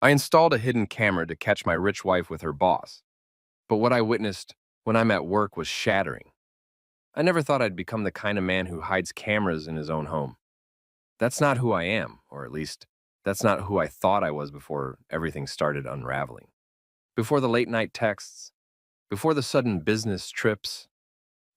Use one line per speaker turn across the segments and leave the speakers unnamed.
I installed a hidden camera to catch my rich wife with her boss, but what I witnessed when I'm at work was shattering. I never thought I'd become the kind of man who hides cameras in his own home. That's not who I am, or at least, that's not who I thought I was before everything started unraveling. Before the late night texts, before the sudden business trips,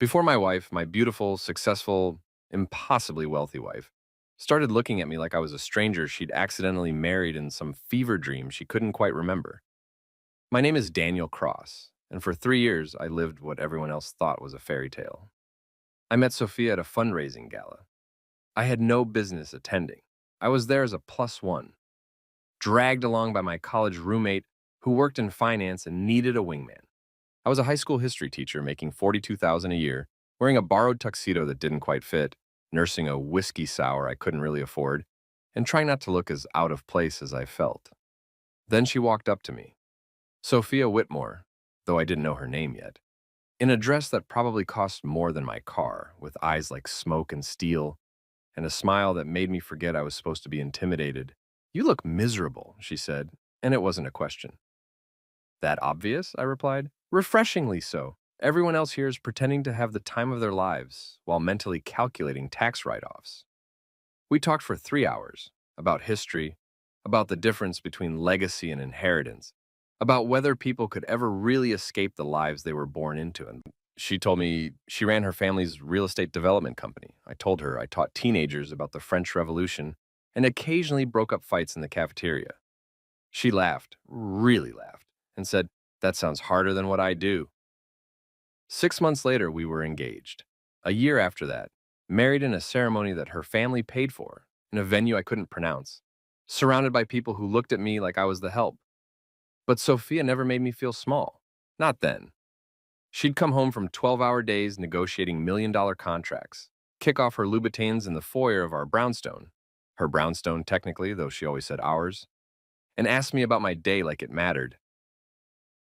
before my wife, my beautiful, successful, impossibly wealthy wife, started looking at me like I was a stranger she'd accidentally married in some fever dream she couldn't quite remember. My name is Daniel Cross, and for 3 years I lived what everyone else thought was a fairy tale. I met Sophia at a fundraising gala. I had no business attending. I was there as a plus one, dragged along by my college roommate who worked in finance and needed a wingman. I was a high school history teacher making $42,000 a year, wearing a borrowed tuxedo that didn't quite fit, nursing a whiskey sour I couldn't really afford, and trying not to look as out of place as I felt. Then she walked up to me, Sophia Whitmore, though I didn't know her name yet, in a dress that probably cost more than my car, with eyes like smoke and steel, and a smile that made me forget I was supposed to be intimidated. "You look miserable," she said, and it wasn't a question. "That obvious?" I replied. "Refreshingly so. Everyone else here is pretending to have the time of their lives while mentally calculating tax write-offs." We talked for 3 hours about history, about the difference between legacy and inheritance, about whether people could ever really escape the lives they were born into. And she told me she ran her family's real estate development company. I told her I taught teenagers about the French Revolution and occasionally broke up fights in the cafeteria. She laughed, really laughed, and said, "That sounds harder than what I do." 6 months later, we were engaged. A year after that, married in a ceremony that her family paid for, in a venue I couldn't pronounce, surrounded by people who looked at me like I was the help. But Sophia never made me feel small. Not then. She'd come home from 12-hour days negotiating million-dollar contracts, kick off her Louboutins in the foyer of our brownstone, her brownstone technically, though she always said ours, and ask me about my day like it mattered.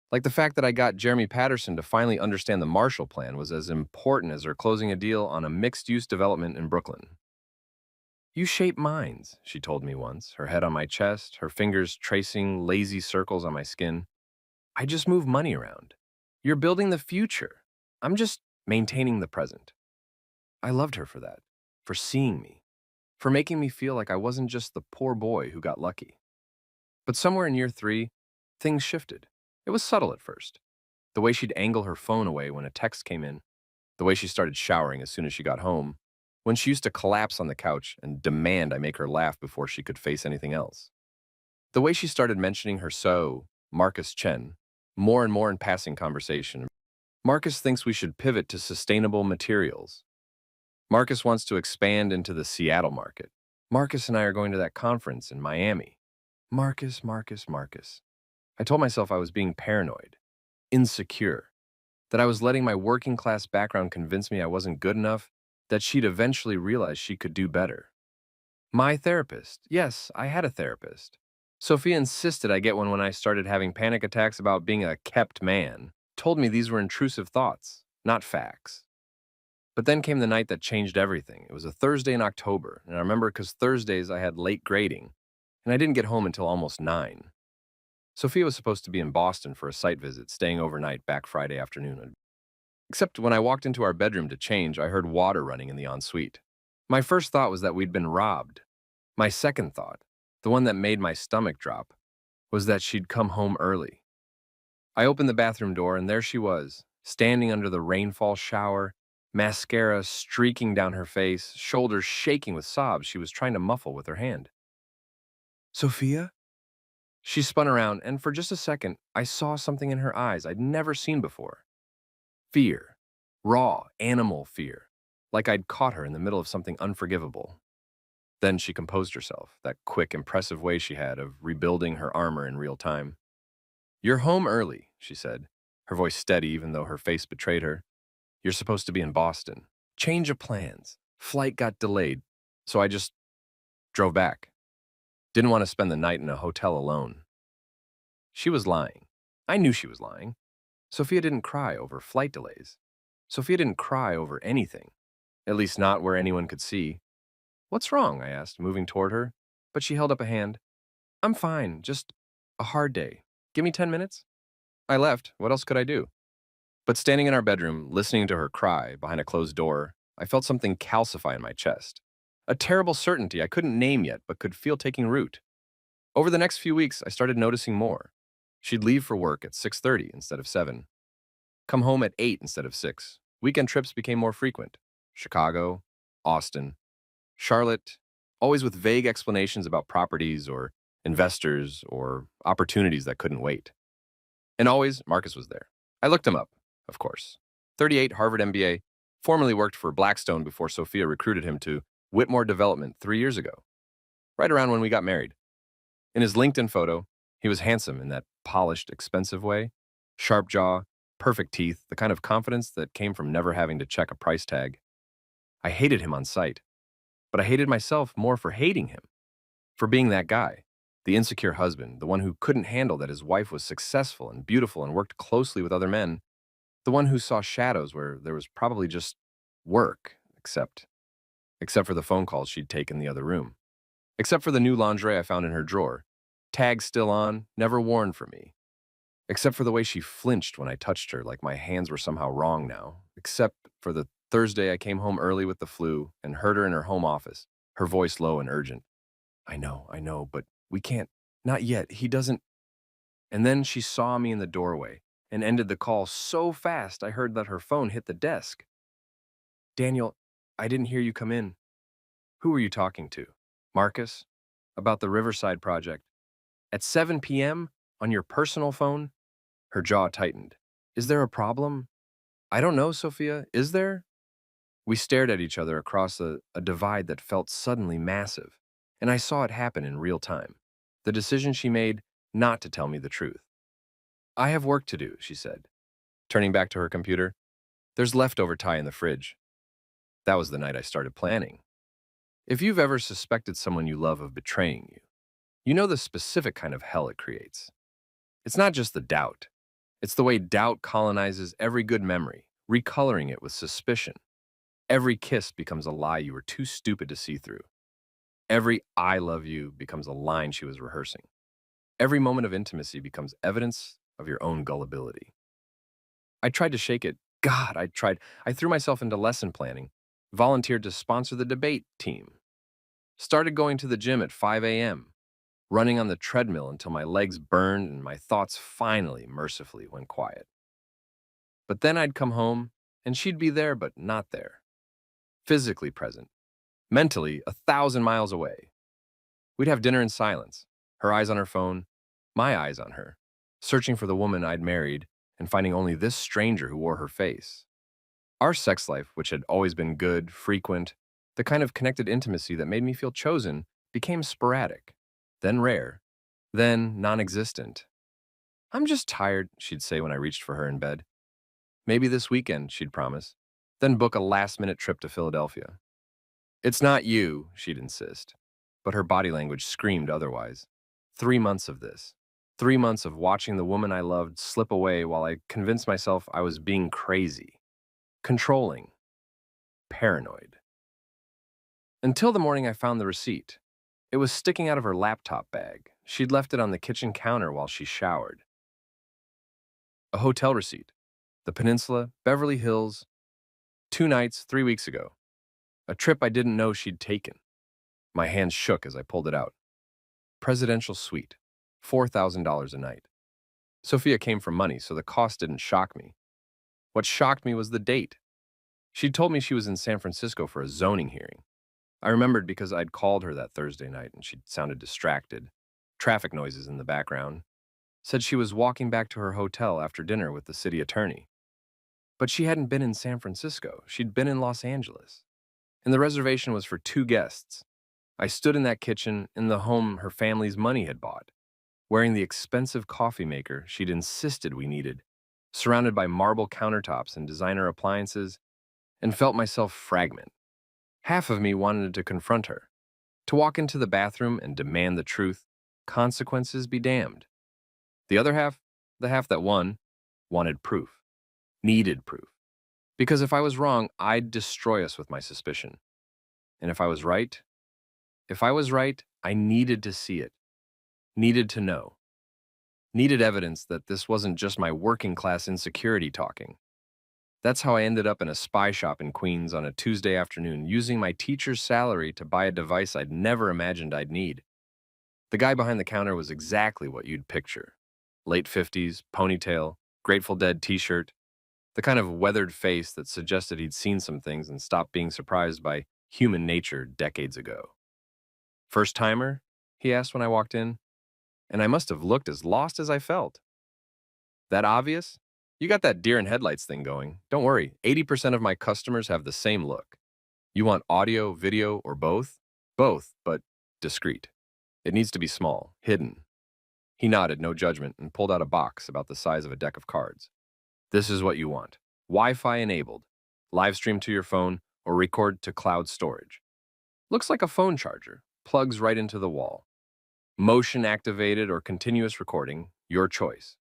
Like the fact that I got Jeremy Patterson to finally understand the Marshall Plan was as important as her closing a deal on a mixed-use development in Brooklyn. "You shape minds," she told me once, her head on my chest, her fingers tracing lazy circles on my skin. "I just move money around. You're building the future. I'm just maintaining the present." I loved her for that, for seeing me, for making me feel like I wasn't just the poor boy who got lucky. But somewhere in year 3, things shifted. It was subtle at first. The way she'd angle her phone away when a text came in, the way she started showering as soon as she got home, when she used to collapse on the couch and demand I make her laugh before she could face anything else. The way she started mentioning her Marcus Chen, more and more in passing conversation. "Marcus thinks we should pivot to sustainable materials. Marcus wants to expand into the Seattle market. Marcus and I are going to that conference in Miami. Marcus, Marcus, Marcus." I told myself I was being paranoid, insecure, that I was letting my working class background convince me I wasn't good enough, that she'd eventually realize she could do better. My therapist. Yes, I had a therapist. Sophia insisted I get one when I started having panic attacks about being a kept man, told me these were intrusive thoughts, not facts. But then came the night that changed everything. It was a Thursday in October, and I remember because Thursdays I had late grading, and I didn't get home until almost 9. Sophia was supposed to be in Boston for a site visit, staying overnight back Friday afternoon. Except when I walked into our bedroom to change, I heard water running in the ensuite. My first thought was that we'd been robbed. My second thought, the one that made my stomach drop, was that she'd come home early. I opened the bathroom door, and there she was, standing under the rainfall shower, mascara streaking down her face, shoulders shaking with sobs she was trying to muffle with her hand. "Sophia?" She spun around, and for just a second, I saw something in her eyes I'd never seen before. Fear. Raw, animal fear. Like I'd caught her in the middle of something unforgivable. Then she composed herself, that quick, impressive way she had of rebuilding her armor in real time. "You're home early," she said, her voice steady even though her face betrayed her. "You're supposed to be in Boston. Change of plans. Flight got delayed, so I just drove back. Didn't want to spend the night in a hotel alone." She was lying. I knew she was lying. Sophia didn't cry over flight delays. Sophia didn't cry over anything, at least not where anyone could see. "What's wrong?" I asked, moving toward her, but she held up a hand. "I'm fine, just A hard day. Give me 10 minutes? I left. What else could I do? But standing in our bedroom, listening to her cry behind a closed door, I felt something calcify in my chest. A terrible certainty I couldn't name yet, but could feel taking root. Over the next few weeks, I started noticing more. She'd leave for work at 6:30 instead of 7, come home at 8 instead of 6. Weekend trips became more frequent. Chicago, Austin, Charlotte, always with vague explanations about properties or investors or opportunities that couldn't wait. And always, Marcus was there. I looked him up, of course. 38, Harvard MBA, formerly worked for Blackstone before Sophia recruited him to Whitmore Development 3 years ago, right around when we got married. In his LinkedIn photo, he was handsome in that polished, expensive way. Sharp jaw, perfect teeth, the kind of confidence that came from never having to check a price tag. I hated him on sight, but I hated myself more for hating him, for being that guy, the insecure husband, the one who couldn't handle that his wife was successful and beautiful and worked closely with other men, the one who saw shadows where there was probably just work, except for the phone calls she'd take in the other room, except for the new lingerie I found in her drawer, tags still on, never worn for me, except for the way she flinched when I touched her like my hands were somehow wrong now, except for the Thursday I came home early with the flu and heard her in her home office, her voice low and urgent. I know, but we can't. Not yet. He doesn't. And then she saw me in the doorway and ended the call so fast I heard that her phone hit the desk. Daniel, I didn't hear you come in. Who were you talking to? Marcus? About the Riverside project. At 7 p.m. on your personal phone? Her jaw tightened. Is there a problem? I don't know, Sophia. Is there? We stared at each other across a divide that felt suddenly massive, and I saw it happen in real time. The decision she made not to tell me the truth. I have work to do, she said, turning back to her computer. There's leftover Thai in the fridge. That was the night I started planning. If you've ever suspected someone you love of betraying you, you know the specific kind of hell it creates. It's not just the doubt. It's the way doubt colonizes every good memory, recoloring it with suspicion. Every kiss becomes a lie you were too stupid to see through. Every I love you becomes a line she was rehearsing. Every moment of intimacy becomes evidence of your own gullibility. I tried to shake it. God, I tried. I threw myself into lesson planning, volunteered to sponsor the debate team, started going to the gym at 5 a.m., running on the treadmill until my legs burned and my thoughts finally, mercifully, went quiet. But then I'd come home, and she'd be there but not there. Physically present, mentally 1,000 miles away. We'd have dinner in silence, her eyes on her phone, my eyes on her, searching for the woman I'd married and finding only this stranger who wore her face. Our sex life, which had always been good, frequent, the kind of connected intimacy that made me feel chosen, became sporadic, then rare, then non-existent. I'm just tired, she'd say when I reached for her in bed. Maybe this weekend, she'd promise, then book a last-minute trip to Philadelphia. It's not you, she'd insist, but her body language screamed otherwise. 3 months of this. 3 months of watching the woman I loved slip away while I convinced myself I was being crazy, controlling, paranoid. Until the morning I found the receipt. It was sticking out of her laptop bag. She'd left it on the kitchen counter while she showered. A hotel receipt. The Peninsula, Beverly Hills, 2 nights, 3 weeks ago. A trip I didn't know she'd taken. My hands shook as I pulled it out. Presidential suite, $4,000 a night. Sophia came from money, so the cost didn't shock me. What shocked me was the date. She'd told me she was in San Francisco for a zoning hearing. I remembered because I'd called her that Thursday night and she'd sounded distracted. Traffic noises in the background. Said she was walking back to her hotel after dinner with the city attorney. But she hadn't been in San Francisco. She'd been in Los Angeles. And the reservation was for 2 guests. I stood in that kitchen in the home her family's money had bought, wearing the expensive coffee maker she'd insisted we needed, surrounded by marble countertops and designer appliances, and felt myself fragment. Half of me wanted to confront her, to walk into the bathroom and demand the truth, consequences be damned. The other half, the half that won, wanted proof, needed proof. Because if I was wrong, I'd destroy us with my suspicion. And if I was right, I needed to see it, needed to know. Needed evidence that this wasn't just my working class insecurity talking. That's how I ended up in a spy shop in Queens on a Tuesday afternoon, using my teacher's salary to buy a device I'd never imagined I'd need. The guy behind the counter was exactly what you'd picture. Late 50s, ponytail, Grateful Dead t-shirt, the kind of weathered face that suggested he'd seen some things and stopped being surprised by human nature decades ago. First timer? He asked when I walked in, and I must have looked as lost as I felt. That obvious? You got that deer in headlights thing going. Don't worry, 80% of my customers have the same look. You want audio, video, or both? Both, but discreet. It needs to be small, hidden. He nodded, no judgment, and pulled out a box about the size of a deck of cards. This is what you want. Wi-Fi enabled. Live stream to your phone or record to cloud storage. Looks like a phone charger. Plugs right into the wall. Motion activated or continuous recording, your choice.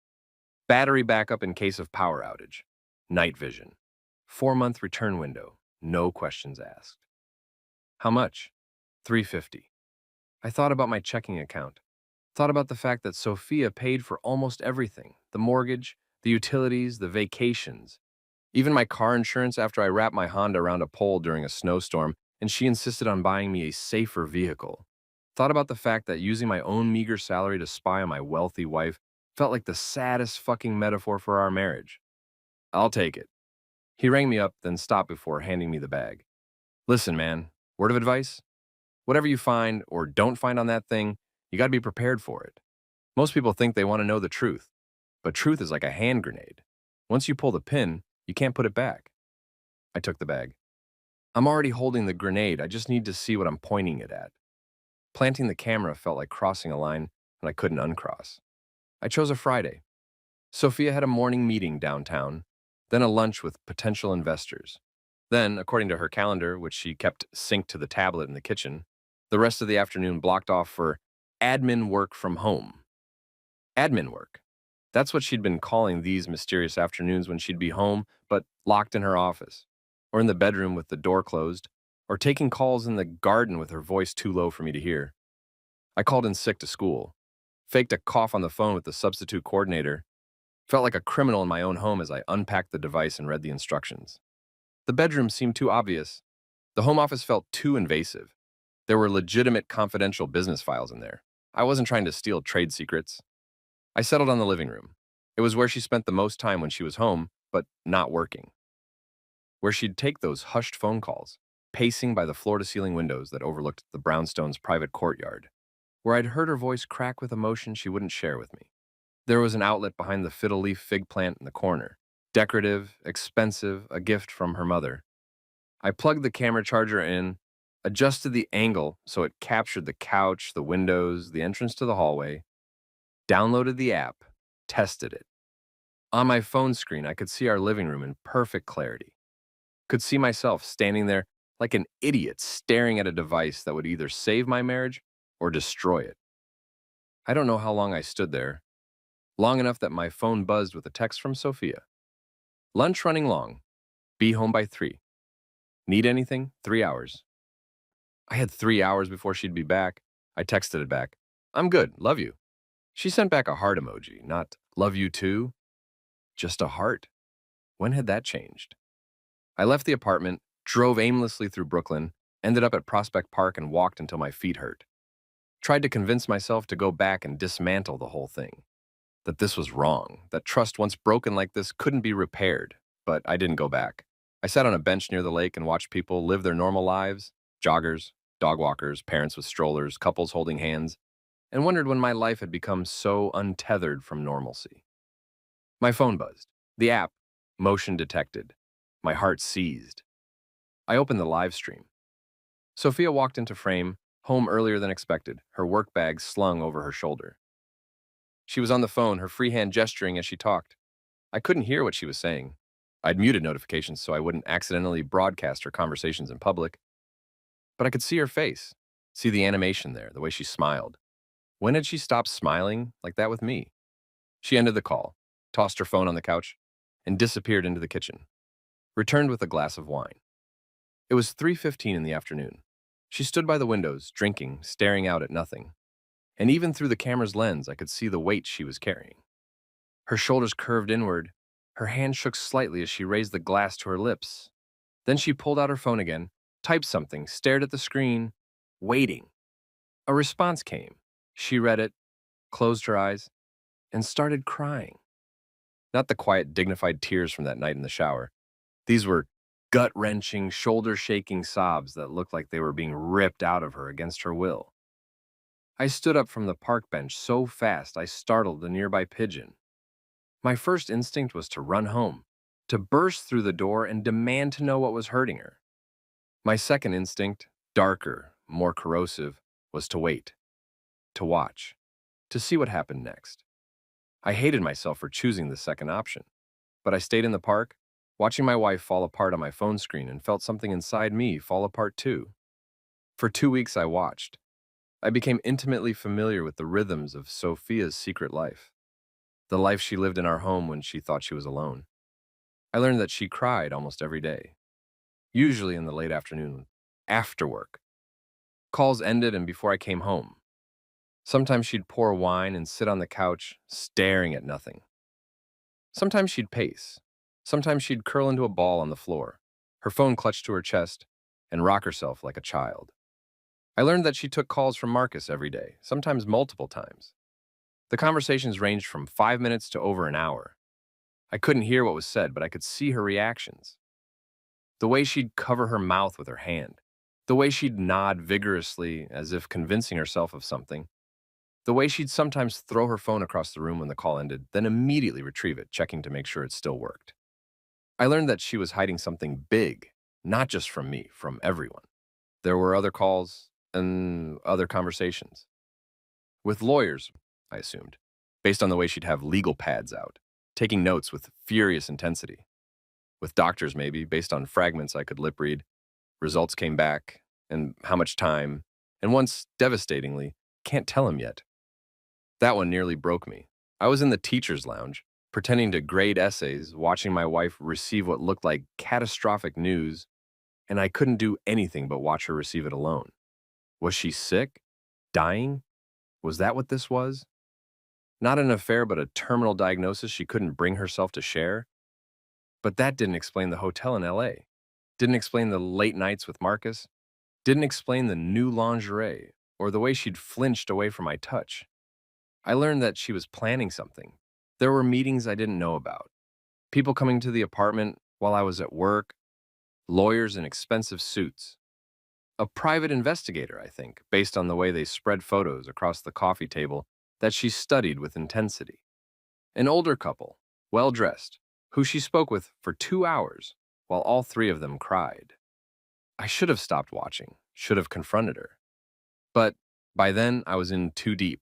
Battery backup in case of power outage. Night vision. 4-month return window. No questions asked. How much? $350. I thought about my checking account. Thought about the fact that Sophia paid for almost everything. The mortgage, the utilities, the vacations. Even my car insurance after I wrapped my Honda around a pole during a snowstorm, and she insisted on buying me a safer vehicle. Thought about the fact that using my own meager salary to spy on my wealthy wife felt like the saddest fucking metaphor for our marriage. I'll take it. He rang me up, then stopped before handing me the bag. Listen, man, word of advice? Whatever you find or don't find on that thing, you gotta be prepared for it. Most people think they want to know the truth, but truth is like a hand grenade. Once you pull the pin, you can't put it back. I took the bag. I'm already holding the grenade, I just need to see what I'm pointing it at. Planting the camera felt like crossing a line that I couldn't uncross. I chose a Friday. Sophia had a morning meeting downtown, then a lunch with potential investors. Then, according to her calendar, which she kept synced to the tablet in the kitchen, the rest of the afternoon blocked off for admin work from home. Admin work. That's what she'd been calling these mysterious afternoons when she'd be home, but locked in her office, or in the bedroom with the door closed, or taking calls in the garden with her voice too low for me to hear. I called in sick to school, faked a cough on the phone with the substitute coordinator, felt like a criminal in my own home as I unpacked the device and read the instructions. The bedroom seemed too obvious. The home office felt too invasive. There were legitimate confidential business files in there. I wasn't trying to steal trade secrets. I settled on the living room. It was where she spent the most time when she was home, but not working. Where she'd take those hushed phone calls, pacing by the floor-to-ceiling windows that overlooked the brownstone's private courtyard. Where I'd heard her voice crack with emotion she wouldn't share with me. There was an outlet behind the fiddle-leaf fig plant in the corner. Decorative, expensive, a gift from her mother. I plugged the camera charger in, adjusted the angle so it captured the couch, the windows, the entrance to the hallway, downloaded the app, tested it. On my phone screen, I could see our living room in perfect clarity. Could see myself standing there like an idiot staring at a device that would either save my marriage or destroy it. I don't know how long I stood there. Long enough that my phone buzzed with a text from Sophia. Lunch running long. Be home by 3. Need anything? 3 hours. I had 3 hours before she'd be back. I texted it back. I'm good, love you. She sent back a heart emoji, not love you too, just a heart. When had that changed? I left the apartment, drove aimlessly through Brooklyn, ended up at Prospect Park and walked until my feet hurt. Tried to convince myself to go back and dismantle the whole thing. That this was wrong, that trust once broken like this couldn't be repaired, but I didn't go back. I sat on a bench near the lake and watched people live their normal lives, joggers, dog walkers, parents with strollers, couples holding hands, and wondered when my life had become so untethered from normalcy. My phone buzzed. The app, motion detected. My heart seized. I opened the live stream. Sophia walked into frame, home earlier than expected, her work bag slung over her shoulder. She was on the phone, her free hand gesturing as she talked. I couldn't hear what she was saying. I'd muted notifications so I wouldn't accidentally broadcast her conversations in public. But I could see her face, see the animation there, the way she smiled. When had she stopped smiling like that with me? She ended the call, tossed her phone on the couch, and disappeared into the kitchen. Returned with a glass of wine. It was 3:15 in the afternoon. She stood by the windows, drinking, staring out at nothing. And even through the camera's lens, I could see the weight she was carrying. Her shoulders curved inward. Her hand shook slightly as she raised the glass to her lips. Then she pulled out her phone again, typed something, stared at the screen, waiting. A response came. She read it, closed her eyes, and started crying. Not the quiet, dignified tears from that night in the shower. These were gut-wrenching, shoulder-shaking sobs that looked like they were being ripped out of her against her will. I stood up from the park bench so fast I startled the nearby pigeon. My first instinct was to run home, to burst through the door and demand to know what was hurting her. My second instinct, darker, more corrosive, was to wait, to watch, to see what happened next. I hated myself for choosing the second option, but I stayed in the park, watching my wife fall apart on my phone screen and felt something inside me fall apart too. For 2 weeks I watched. I became intimately familiar with the rhythms of Sophia's secret life, the life she lived in our home when she thought she was alone. I learned that she cried almost every day, usually in the late afternoon, after work. Calls ended and before I came home. Sometimes she'd pour wine and sit on the couch, staring at nothing. Sometimes she'd pace. Sometimes she'd curl into a ball on the floor, her phone clutched to her chest, and rock herself like a child. I learned that she took calls from Marcus every day, sometimes multiple times. The conversations ranged from 5 minutes to over an hour. I couldn't hear what was said, but I could see her reactions. The way she'd cover her mouth with her hand, the way she'd nod vigorously as if convincing herself of something, the way she'd sometimes throw her phone across the room when the call ended, then immediately retrieve it, checking to make sure it still worked. I learned that she was hiding something big, not just from me, from everyone. There were other calls and other conversations. With lawyers, I assumed, based on the way she'd have legal pads out, taking notes with furious intensity. With doctors, maybe, based on fragments I could lip read. Results came back, and how much time, and once, devastatingly, can't tell him yet. That one nearly broke me. I was in the teacher's lounge, pretending to grade essays, watching my wife receive what looked like catastrophic news, and I couldn't do anything but watch her receive it alone. Was she sick? Dying? Was that what this was? Not an affair, but a terminal diagnosis she couldn't bring herself to share? But that didn't explain the hotel in LA. Didn't explain the late nights with Marcus. Didn't explain the new lingerie, or the way she'd flinched away from my touch. I learned that she was planning something. There were meetings I didn't know about. People coming to the apartment while I was at work. Lawyers in expensive suits. A private investigator, I think, based on the way they spread photos across the coffee table that she studied with intensity. An older couple, well-dressed, who she spoke with for 2 hours while all three of them cried. I should have stopped watching, should have confronted her. But by then, I was in too deep.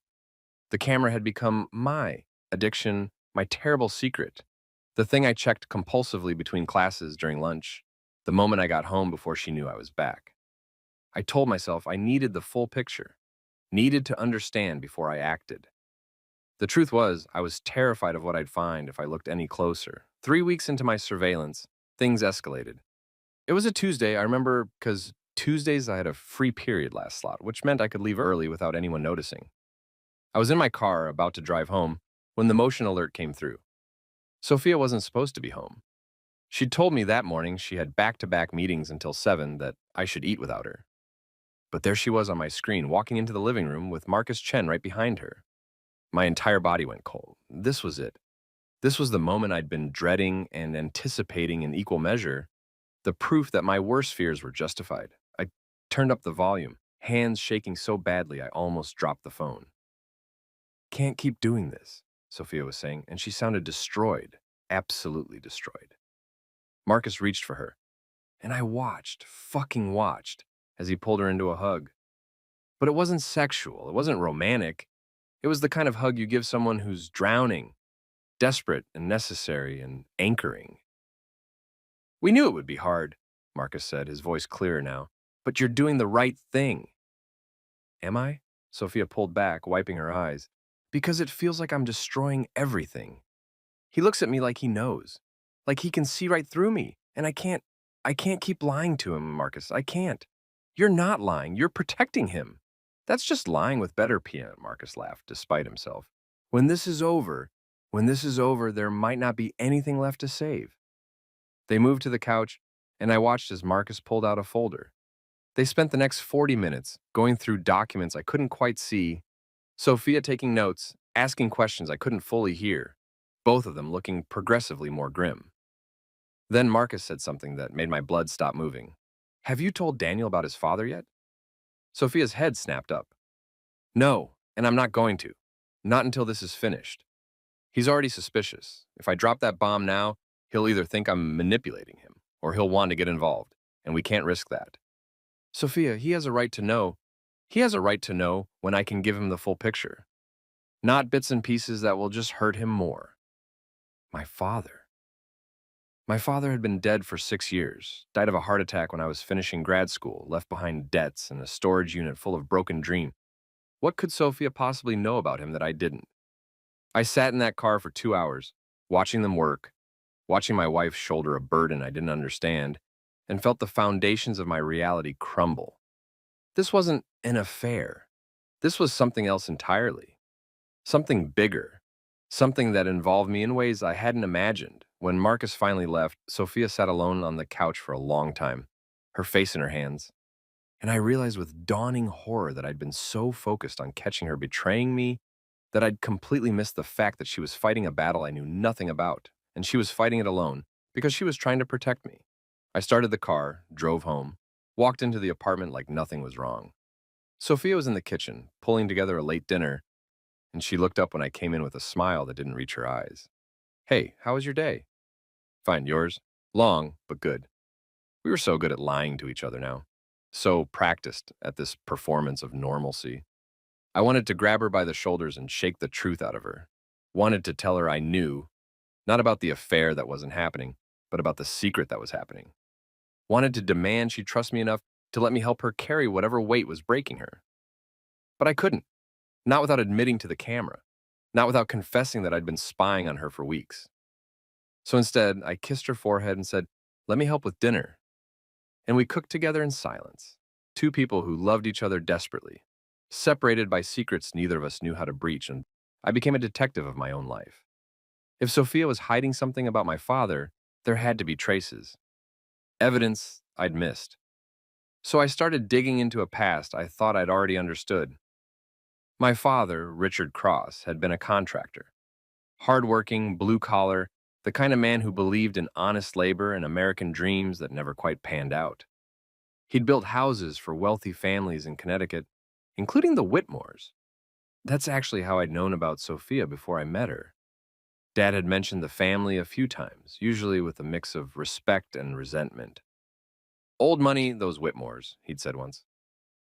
The camera had become my addiction, my terrible secret, the thing I checked compulsively between classes during lunch, the moment I got home before she knew I was back. I told myself I needed the full picture, needed to understand before I acted. The truth was, I was terrified of what I'd find if I looked any closer. 3 weeks into my surveillance, things escalated. It was a Tuesday, I remember, because Tuesdays I had a free period last slot, which meant I could leave early without anyone noticing. I was in my car, about to drive home, when the motion alert came through. Sophia wasn't supposed to be home. She'd told me that morning she had back-to-back meetings until 7 that I should eat without her. But there she was on my screen, walking into the living room with Marcus Chen right behind her. My entire body went cold. This was it. This was the moment I'd been dreading and anticipating in equal measure, the proof that my worst fears were justified. I turned up the volume, hands shaking so badly I almost dropped the phone. Can't keep doing this, Sophia was saying, and she sounded destroyed, absolutely destroyed. Marcus reached for her, and I watched, fucking watched, as he pulled her into a hug. But it wasn't sexual, it wasn't romantic. It was the kind of hug you give someone who's drowning, desperate and necessary and anchoring. We knew it would be hard, Marcus said, his voice clearer now, but you're doing the right thing. Am I? Sophia pulled back, wiping her eyes. Because it feels like I'm destroying everything. He looks at me like he knows, like he can see right through me, and I can't keep lying to him, Marcus. I can't. You're not lying. You're protecting him. That's just lying with better piano, Marcus laughed, despite himself. When this is over, When this is over, there might not be anything left to save. They moved to the couch, and I watched as Marcus pulled out a folder. They spent the next 40 minutes going through documents I couldn't quite see, Sophia taking notes, asking questions I couldn't fully hear, both of them looking progressively more grim. Then Marcus said something that made my blood stop moving. Have you told Daniel about his father yet? Sophia's head snapped up. No, and I'm not going to. Not until this is finished. He's already suspicious. If I drop that bomb now, he'll either think I'm manipulating him, or he'll want to get involved, and we can't risk that. Sophia, he has a right to know. He has a right to know when I can give him the full picture, not bits and pieces that will just hurt him more. My father. My father had been dead for 6 years, died of a heart attack when I was finishing grad school, left behind debts and a storage unit full of broken dreams. What could Sophia possibly know about him that I didn't? I sat in that car for 2 hours, watching them work, watching my wife shoulder a burden I didn't understand, and felt the foundations of my reality crumble. This wasn't an affair. This was something else entirely. Something bigger. Something that involved me in ways I hadn't imagined. When Marcus finally left, Sophia sat alone on the couch for a long time, her face in her hands. And I realized with dawning horror that I'd been so focused on catching her betraying me that I'd completely missed the fact that she was fighting a battle I knew nothing about, and she was fighting it alone because she was trying to protect me. I started the car, drove home, walked into the apartment like nothing was wrong. Sophia was in the kitchen, pulling together a late dinner, and she looked up when I came in with a smile that didn't reach her eyes. Hey, how was your day? Fine, yours? Long, but good. We were so good at lying to each other now. So practiced at this performance of normalcy. I wanted to grab her by the shoulders and shake the truth out of her. Wanted to tell her I knew, not about the affair that wasn't happening, but about the secret that was happening. Wanted to demand she trust me enough to let me help her carry whatever weight was breaking her. But I couldn't, not without admitting to the camera, not without confessing that I'd been spying on her for weeks. So instead, I kissed her forehead and said, let me help with dinner. And we cooked together in silence, two people who loved each other desperately, separated by secrets neither of us knew how to breach, and I became a detective of my own life. If Sophia was hiding something about my father, there had to be traces, evidence I'd missed. So I started digging into a past I thought I'd already understood. My father, Richard Cross, had been a contractor. Hardworking, blue-collar, the kind of man who believed in honest labor and American dreams that never quite panned out. He'd built houses for wealthy families in Connecticut, including the Whitmores. That's actually how I'd known about Sophia before I met her. Dad had mentioned the family a few times, usually with a mix of respect and resentment. Old money, those Whitmores, he'd said once.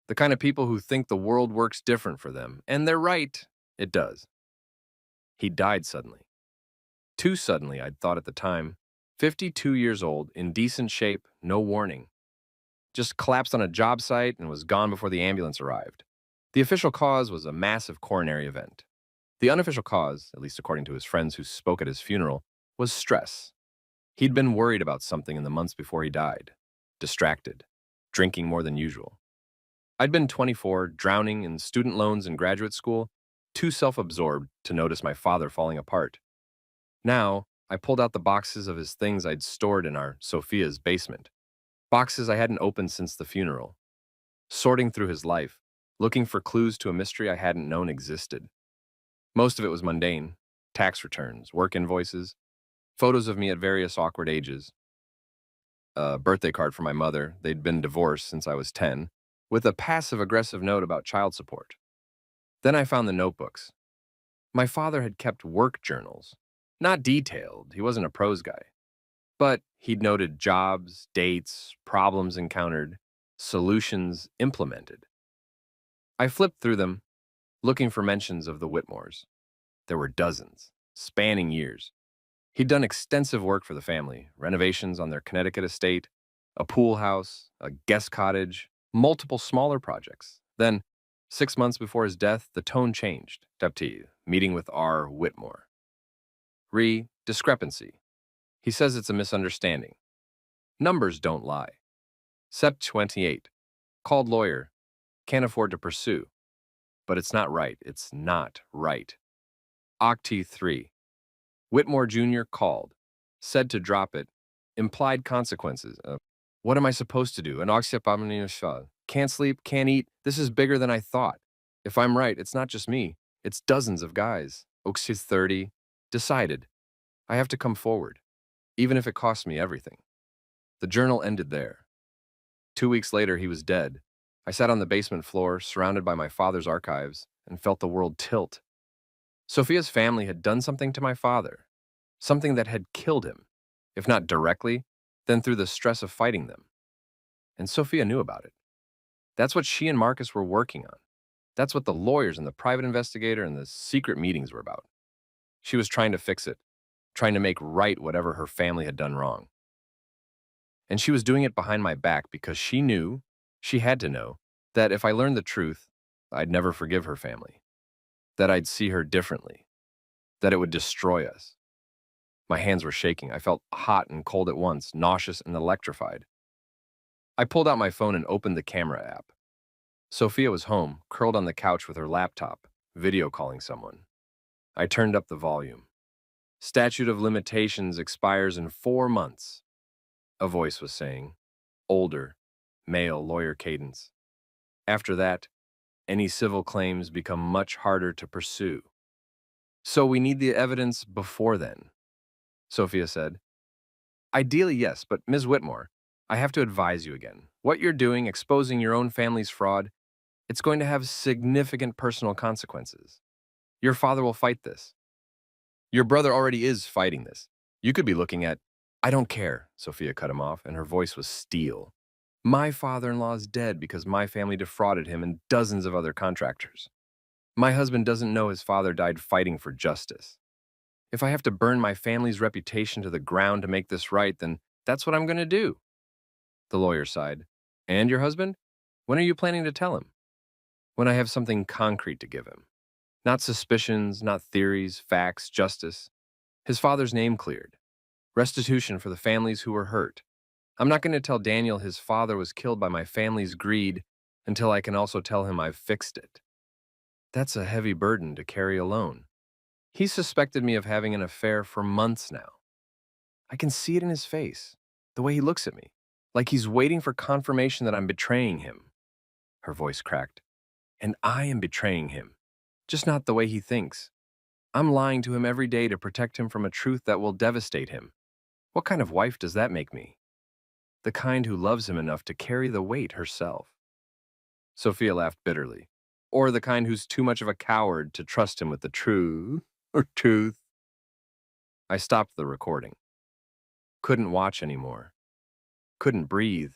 The kind of people who think the world works different for them, and they're right, it does. He died suddenly. Too suddenly, I'd thought at the time. 52 years old, in decent shape, no warning. Just collapsed on a job site and was gone before the ambulance arrived. The official cause was a massive coronary event. The unofficial cause, at least according to his friends who spoke at his funeral, was stress. He'd been worried about something in the months before he died. Distracted. Drinking more than usual. I'd been 24, drowning in student loans in graduate school, too self-absorbed to notice my father falling apart. Now, I pulled out the boxes of his things I'd stored in our Sophia's basement. Boxes I hadn't opened since the funeral. Sorting through his life, looking for clues to a mystery I hadn't known existed. Most of it was mundane. Tax returns, work invoices, photos of me at various awkward ages. A birthday card for my mother, they'd been divorced since I was 10, with a passive-aggressive note about child support. Then I found the notebooks. My father had kept work journals. Not detailed, he wasn't a prose guy. But he'd noted jobs, dates, problems encountered, solutions implemented. I flipped through them, looking for mentions of the Whitmores. There were dozens, spanning years. He'd done extensive work for the family, renovations on their Connecticut estate, a pool house, a guest cottage, multiple smaller projects. Then, 6 months before his death, the tone changed. Deputy, meeting with R. Whitmore. Discrepancy. He says it's a misunderstanding. Numbers don't lie. Sep 28. Called lawyer. Can't afford to pursue. But it's not right. It's not right. Octi 3. Whitmore Jr. called, said to drop it, implied consequences. What am I supposed to do? An oxyapamine. Can't sleep, can't eat. This is bigger than I thought. If I'm right, it's not just me. It's dozens of guys. Oaks 30. Decided. I have to come forward, even if it costs me everything. The journal ended there. 2 weeks later, he was dead. I sat on the basement floor, surrounded by my father's archives, and felt the world tilt. Sophia's family had done something to my father, something that had killed him, if not directly, then through the stress of fighting them. And Sophia knew about it. That's what she and Marcus were working on. That's what the lawyers and the private investigator and the secret meetings were about. She was trying to fix it, trying to make right whatever her family had done wrong. And she was doing it behind my back because she knew, she had to know, that if I learned the truth, I'd never forgive her family, that I'd see her differently, that it would destroy us. My hands were shaking. I felt hot and cold at once, nauseous and electrified. I pulled out my phone and opened the camera app. Sophia was home, curled on the couch with her laptop, video calling someone. I turned up the volume. Statute of limitations expires in 4 months, a voice was saying. Older, male lawyer cadence. After that, any civil claims become much harder to pursue. So we need the evidence before then, Sophia said. Ideally, yes, but Ms. Whitmore, I have to advise you again. What you're doing, exposing your own family's fraud, it's going to have significant personal consequences. Your father will fight this. Your brother already is fighting this. You could be looking at, I don't care, Sophia cut him off, and her voice was steel. My father-in-law is dead because my family defrauded him and dozens of other contractors. My husband doesn't know his father died fighting for justice. If I have to burn my family's reputation to the ground to make this right, then that's what I'm going to do. The lawyer sighed. And your husband? When are you planning to tell him? When I have something concrete to give him. Not suspicions, not theories, facts, justice. His father's name cleared. Restitution for the families who were hurt. I'm not going to tell Daniel his father was killed by my family's greed until I can also tell him I've fixed it. That's a heavy burden to carry alone. He suspected me of having an affair for months now. I can see it in his face, the way he looks at me, like he's waiting for confirmation that I'm betraying him. Her voice cracked. And I am betraying him, just not the way he thinks. I'm lying to him every day to protect him from a truth that will devastate him. What kind of wife does that make me? The kind who loves him enough to carry the weight herself. Sophia laughed bitterly. Or the kind who's too much of a coward to trust him with the truth. I stopped the recording. Couldn't watch anymore. Couldn't breathe.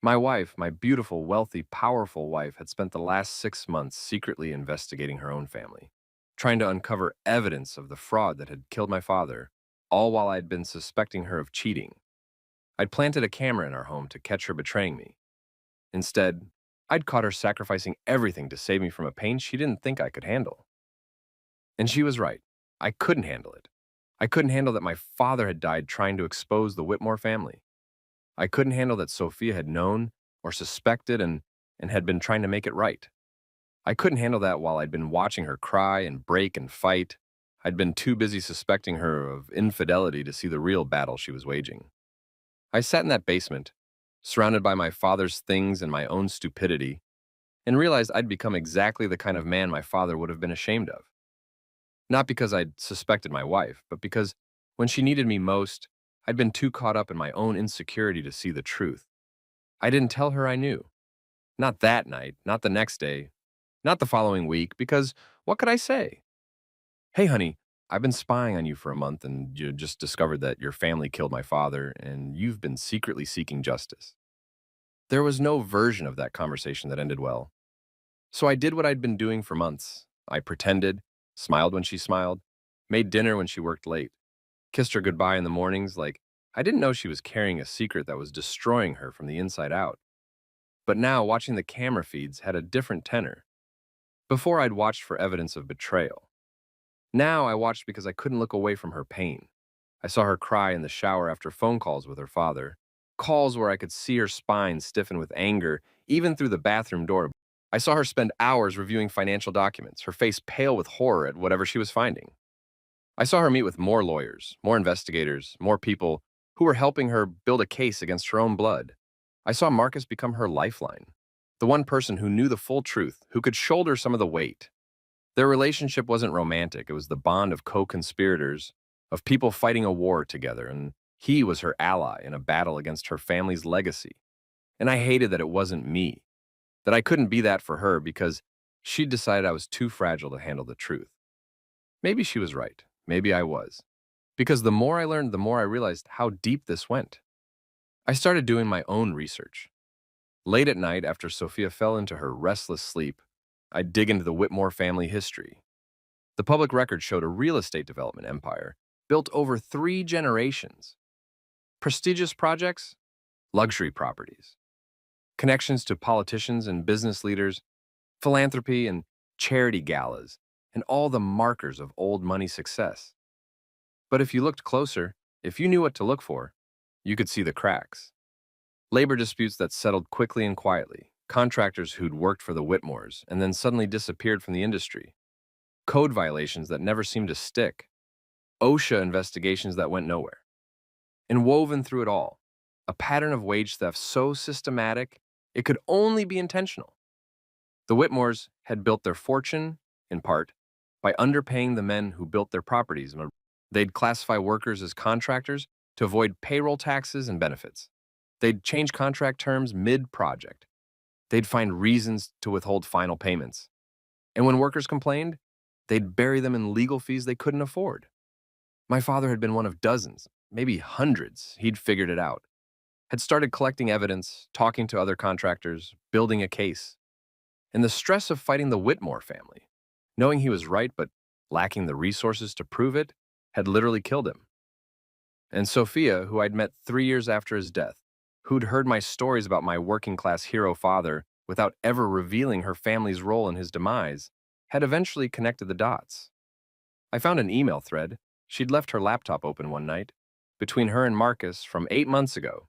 My wife, my beautiful, wealthy, powerful wife, had spent the last 6 months secretly investigating her own family, trying to uncover evidence of the fraud that had killed my father, all while I'd been suspecting her of cheating. I'd planted a camera in our home to catch her betraying me. Instead, I'd caught her sacrificing everything to save me from a pain she didn't think I could handle. And she was right. I couldn't handle it. I couldn't handle that my father had died trying to expose the Whitmore family. I couldn't handle that Sophia had known or suspected and had been trying to make it right. I couldn't handle that while I'd been watching her cry and break and fight. I'd been too busy suspecting her of infidelity to see the real battle she was waging. I sat in that basement, surrounded by my father's things and my own stupidity, and realized I'd become exactly the kind of man my father would have been ashamed of. Not because I'd suspected my wife, but because when she needed me most, I'd been too caught up in my own insecurity to see the truth. I didn't tell her I knew. Not that night, not the next day, not the following week, because what could I say? Hey, honey, I've been spying on you for a month and you just discovered that your family killed my father and you've been secretly seeking justice. There was no version of that conversation that ended well. So I did what I'd been doing for months. I pretended, smiled when she smiled, made dinner when she worked late, kissed her goodbye in the mornings like I didn't know she was carrying a secret that was destroying her from the inside out. But now, watching the camera feeds had a different tenor. Before, I'd watched for evidence of betrayal. Now, I watched because I couldn't look away from her pain. I saw her cry in the shower after phone calls with her father, calls where I could see her spine stiffen with anger, even through the bathroom door. I saw her spend hours reviewing financial documents, her face pale with horror at whatever she was finding. I saw her meet with more lawyers, more investigators, more people who were helping her build a case against her own blood. I saw Marcus become her lifeline, the one person who knew the full truth, who could shoulder some of the weight. Their relationship wasn't romantic, it was the bond of co-conspirators, of people fighting a war together, and he was her ally in a battle against her family's legacy. And I hated that it wasn't me, that I couldn't be that for her because she'd decided I was too fragile to handle the truth. Maybe she was right. Maybe I was. Because the more I learned, the more I realized how deep this went. I started doing my own research. Late at night, after Sophia fell into her restless sleep, I'd dig into the Whitmore family history. The public record showed a real estate development empire built over 3 generations. Prestigious projects, luxury properties, connections to politicians and business leaders, philanthropy and charity galas, and all the markers of old money success. But if you looked closer, if you knew what to look for, you could see the cracks. Labor disputes that settled quickly and quietly, contractors who'd worked for the Whitmores and then suddenly disappeared from the industry, code violations that never seemed to stick, OSHA investigations that went nowhere. And woven through it all, a pattern of wage theft so systematic it could only be intentional. The Whitmores had built their fortune, in part, by underpaying the men who built their properties. They'd classify workers as contractors to avoid payroll taxes and benefits. They'd change contract terms mid-project. They'd find reasons to withhold final payments. And when workers complained, they'd bury them in legal fees they couldn't afford. My father had been one of dozens, maybe hundreds. He'd figured it out. Had started collecting evidence, talking to other contractors, building a case. And the stress of fighting the Whitmore family, knowing he was right but lacking the resources to prove it, had literally killed him. And Sophia, who I'd met 3 years after his death, who'd heard my stories about my working-class hero father without ever revealing her family's role in his demise, had eventually connected the dots. I found an email thread. She'd left her laptop open one night, between her and Marcus from 8 months ago.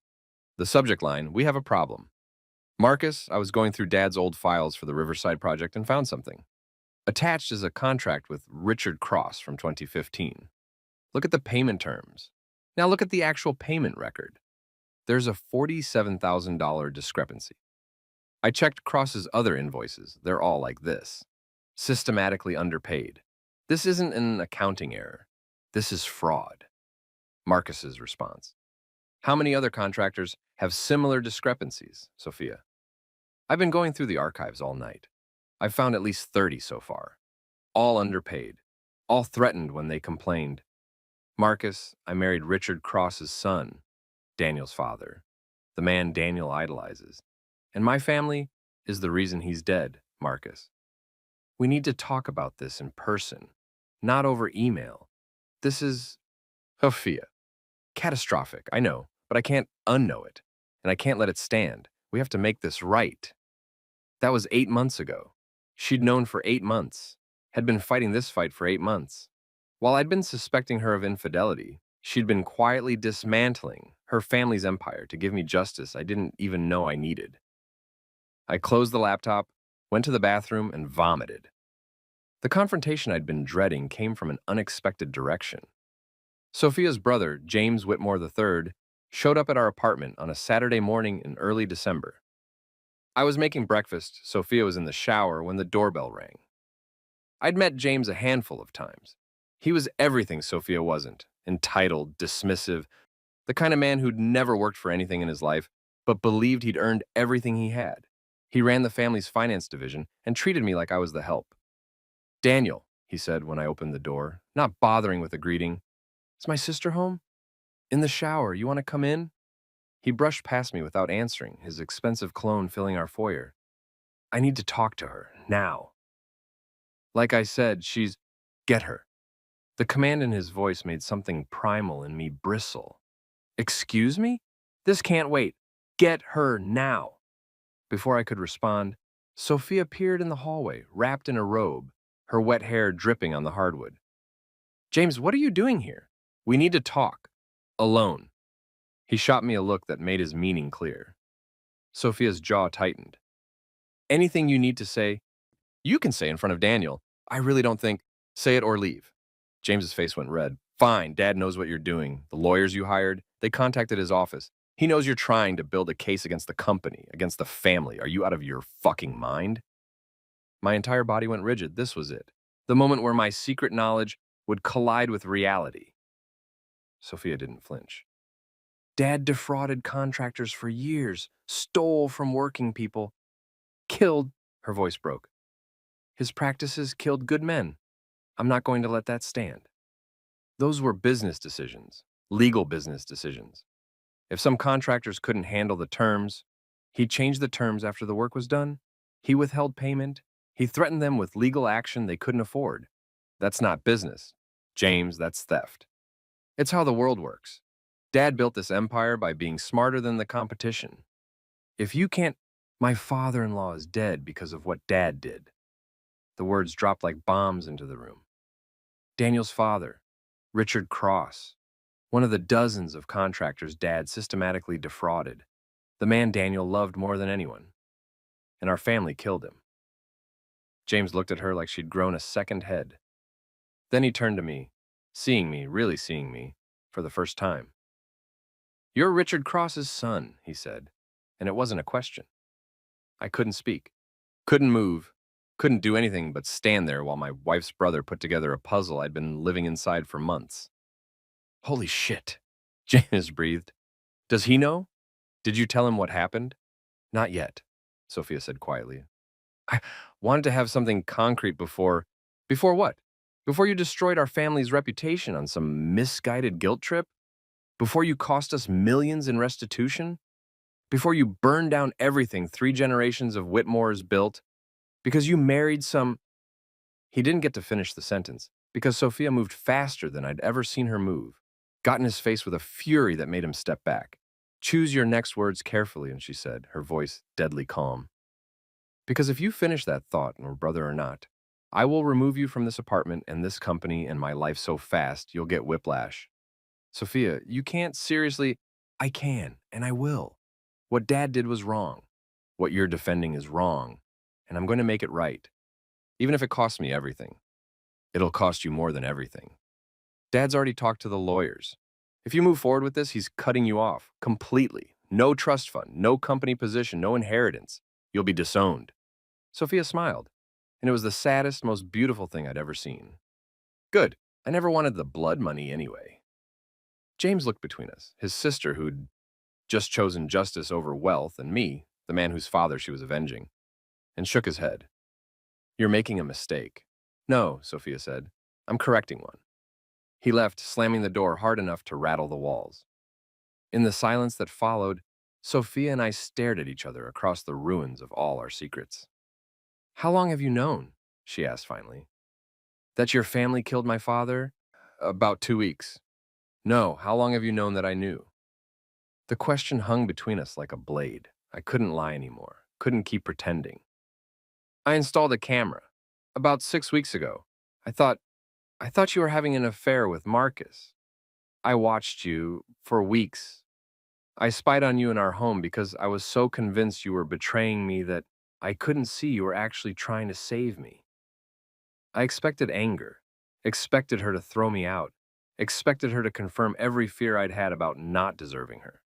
The subject line, "We have a problem." Marcus, I was going through Dad's old files for the Riverside project and found something. Attached is a contract with Richard Cross from 2015. Look at the payment terms. Now look at the actual payment record. There's a $47,000 discrepancy. I checked Cross's other invoices. They're all like this. Systematically underpaid. This isn't an accounting error. This is fraud. Marcus's response. How many other contractors have similar discrepancies, Sophia? I've been going through the archives all night. I've found at least 30 so far. All underpaid. All threatened when they complained. Marcus, I married Richard Cross's son, Daniel's father, the man Daniel idolizes. And my family is the reason he's dead, Marcus. We need to talk about this in person, not over email. This is, Sophia, catastrophic, I know, but I can't unknow it, and I can't let it stand. We have to make this right. That was 8 months ago. She'd known for 8 months, had been fighting this fight for 8 months. While I'd been suspecting her of infidelity, she'd been quietly dismantling her family's empire to give me justice I didn't even know I needed. I closed the laptop, went to the bathroom, and vomited. The confrontation I'd been dreading came from an unexpected direction. Sophia's brother, James Whitmore III, showed up at our apartment on a Saturday morning in early December. I was making breakfast. Sophia was in the shower when the doorbell rang. I'd met James a handful of times. He was everything Sophia wasn't, entitled, dismissive, the kind of man who'd never worked for anything in his life, but believed he'd earned everything he had. He ran the family's finance division and treated me like I was the help. "Daniel," he said when I opened the door, not bothering with a greeting. "Is my sister home?" "In the shower. You want to come in?" He brushed past me without answering, his expensive cologne filling our foyer. "I need to talk to her, now." Like I said, she's... Get her. The command in his voice made something primal in me bristle. "Excuse me? This can't wait. Get her now." Before I could respond, Sophia appeared in the hallway, wrapped in a robe, her wet hair dripping on the hardwood. "James, what are you doing here? We need to talk. Alone." He shot me a look that made his meaning clear. Sophia's jaw tightened. "Anything you need to say, you can say in front of Daniel. I really don't think... Say it or leave." James's face went red. Fine, Dad knows what you're doing. The lawyers you hired, they contacted his office. He knows you're trying to build a case against the company, against the family. Are you out of your fucking mind? My entire body went rigid. This was it. The moment where my secret knowledge would collide with reality. Sophia didn't flinch. Dad defrauded contractors for years, stole from working people, killed, her voice broke. His practices killed good men. I'm not going to let that stand. Those were business decisions, legal business decisions. If some contractors couldn't handle the terms, he changed the terms after the work was done. He withheld payment. He threatened them with legal action they couldn't afford. That's not business. James, that's theft. It's how the world works. Dad built this empire by being smarter than the competition. If you can't, my father-in-law is dead because of what Dad did. The words dropped like bombs into the room. Daniel's father, Richard Cross, one of the dozens of contractors Dad systematically defrauded. The man Daniel loved more than anyone. And our family killed him. James looked at her like she'd grown a second head. Then he turned to me, really seeing me, for the first time. You're Richard Cross's son, he said, and it wasn't a question. I couldn't speak, couldn't move, couldn't do anything but stand there while my wife's brother put together a puzzle I'd been living inside for months. Holy shit, James breathed. Does he know? Did you tell him what happened? Not yet, Sophia said quietly. I wanted to have something concrete before what? Before you destroyed our family's reputation on some misguided guilt trip? Before you cost us millions in restitution? Before you burned down everything 3 generations of Whitmores built? Because you married some... He didn't get to finish the sentence, because Sophia moved faster than I'd ever seen her move, got in his face with a fury that made him step back. Choose your next words carefully, and she said, her voice deadly calm. Because if you finish that thought, or brother or not, I will remove you from this apartment and this company and my life so fast you'll get whiplash. Sophia, you can't seriously... I can, and I will. What Dad did was wrong. What you're defending is wrong, and I'm going to make it right. Even if it costs me everything. It'll cost you more than everything. Dad's already talked to the lawyers. If you move forward with this, he's cutting you off completely. No trust fund, no company position, no inheritance. You'll be disowned. Sophia smiled, and it was the saddest, most beautiful thing I'd ever seen. Good. I never wanted the blood money anyway. James looked between us, his sister who'd just chosen justice over wealth, and me, the man whose father she was avenging, and shook his head. You're making a mistake. No, Sophia said. I'm correcting one. He left, slamming the door hard enough to rattle the walls. In the silence that followed, Sophia and I stared at each other across the ruins of all our secrets. How long have you known? She asked finally. That your family killed my father? About 2 weeks. No, how long have you known that I knew? The question hung between us like a blade. I couldn't lie anymore, couldn't keep pretending. I installed a camera. About 6 weeks ago. I thought you were having an affair with Marcus. I watched you for weeks. I spied on you in our home because I was so convinced you were betraying me that I couldn't see you were actually trying to save me. I expected anger, expected her to throw me out, expected her to confirm every fear I'd had about not deserving her.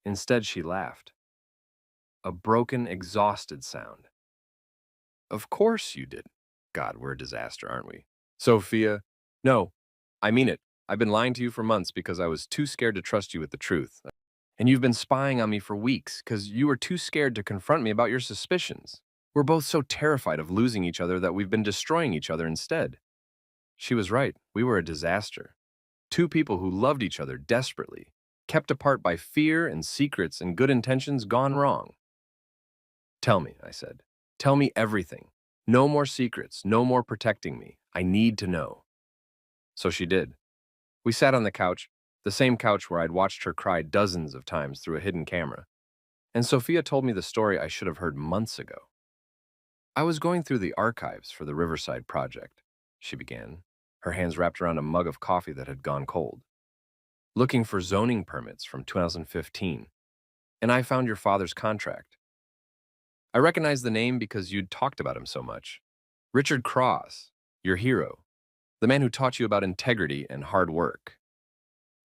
Instead, she laughed. A broken, exhausted sound. Of course you did. God, we're a disaster, aren't we? Sophia, no, I mean it. I've been lying to you for months because I was too scared to trust you with the truth. And you've been spying on me for weeks because you were too scared to confront me about your suspicions. We're both so terrified of losing each other that we've been destroying each other instead. She was right. We were a disaster. 2 people who loved each other desperately, kept apart by fear and secrets and good intentions gone wrong. Tell me, I said. Tell me everything. No more secrets, no more protecting me. I need to know. So she did. We sat on the couch, the same couch where I'd watched her cry dozens of times through a hidden camera. And Sophia told me the story I should have heard months ago. I was going through the archives for the Riverside project, she began, her hands wrapped around a mug of coffee that had gone cold. Looking for zoning permits from 2015, and I found your father's contract. I recognized the name because you'd talked about him so much. Richard Cross, your hero, The man who taught you about integrity and hard work.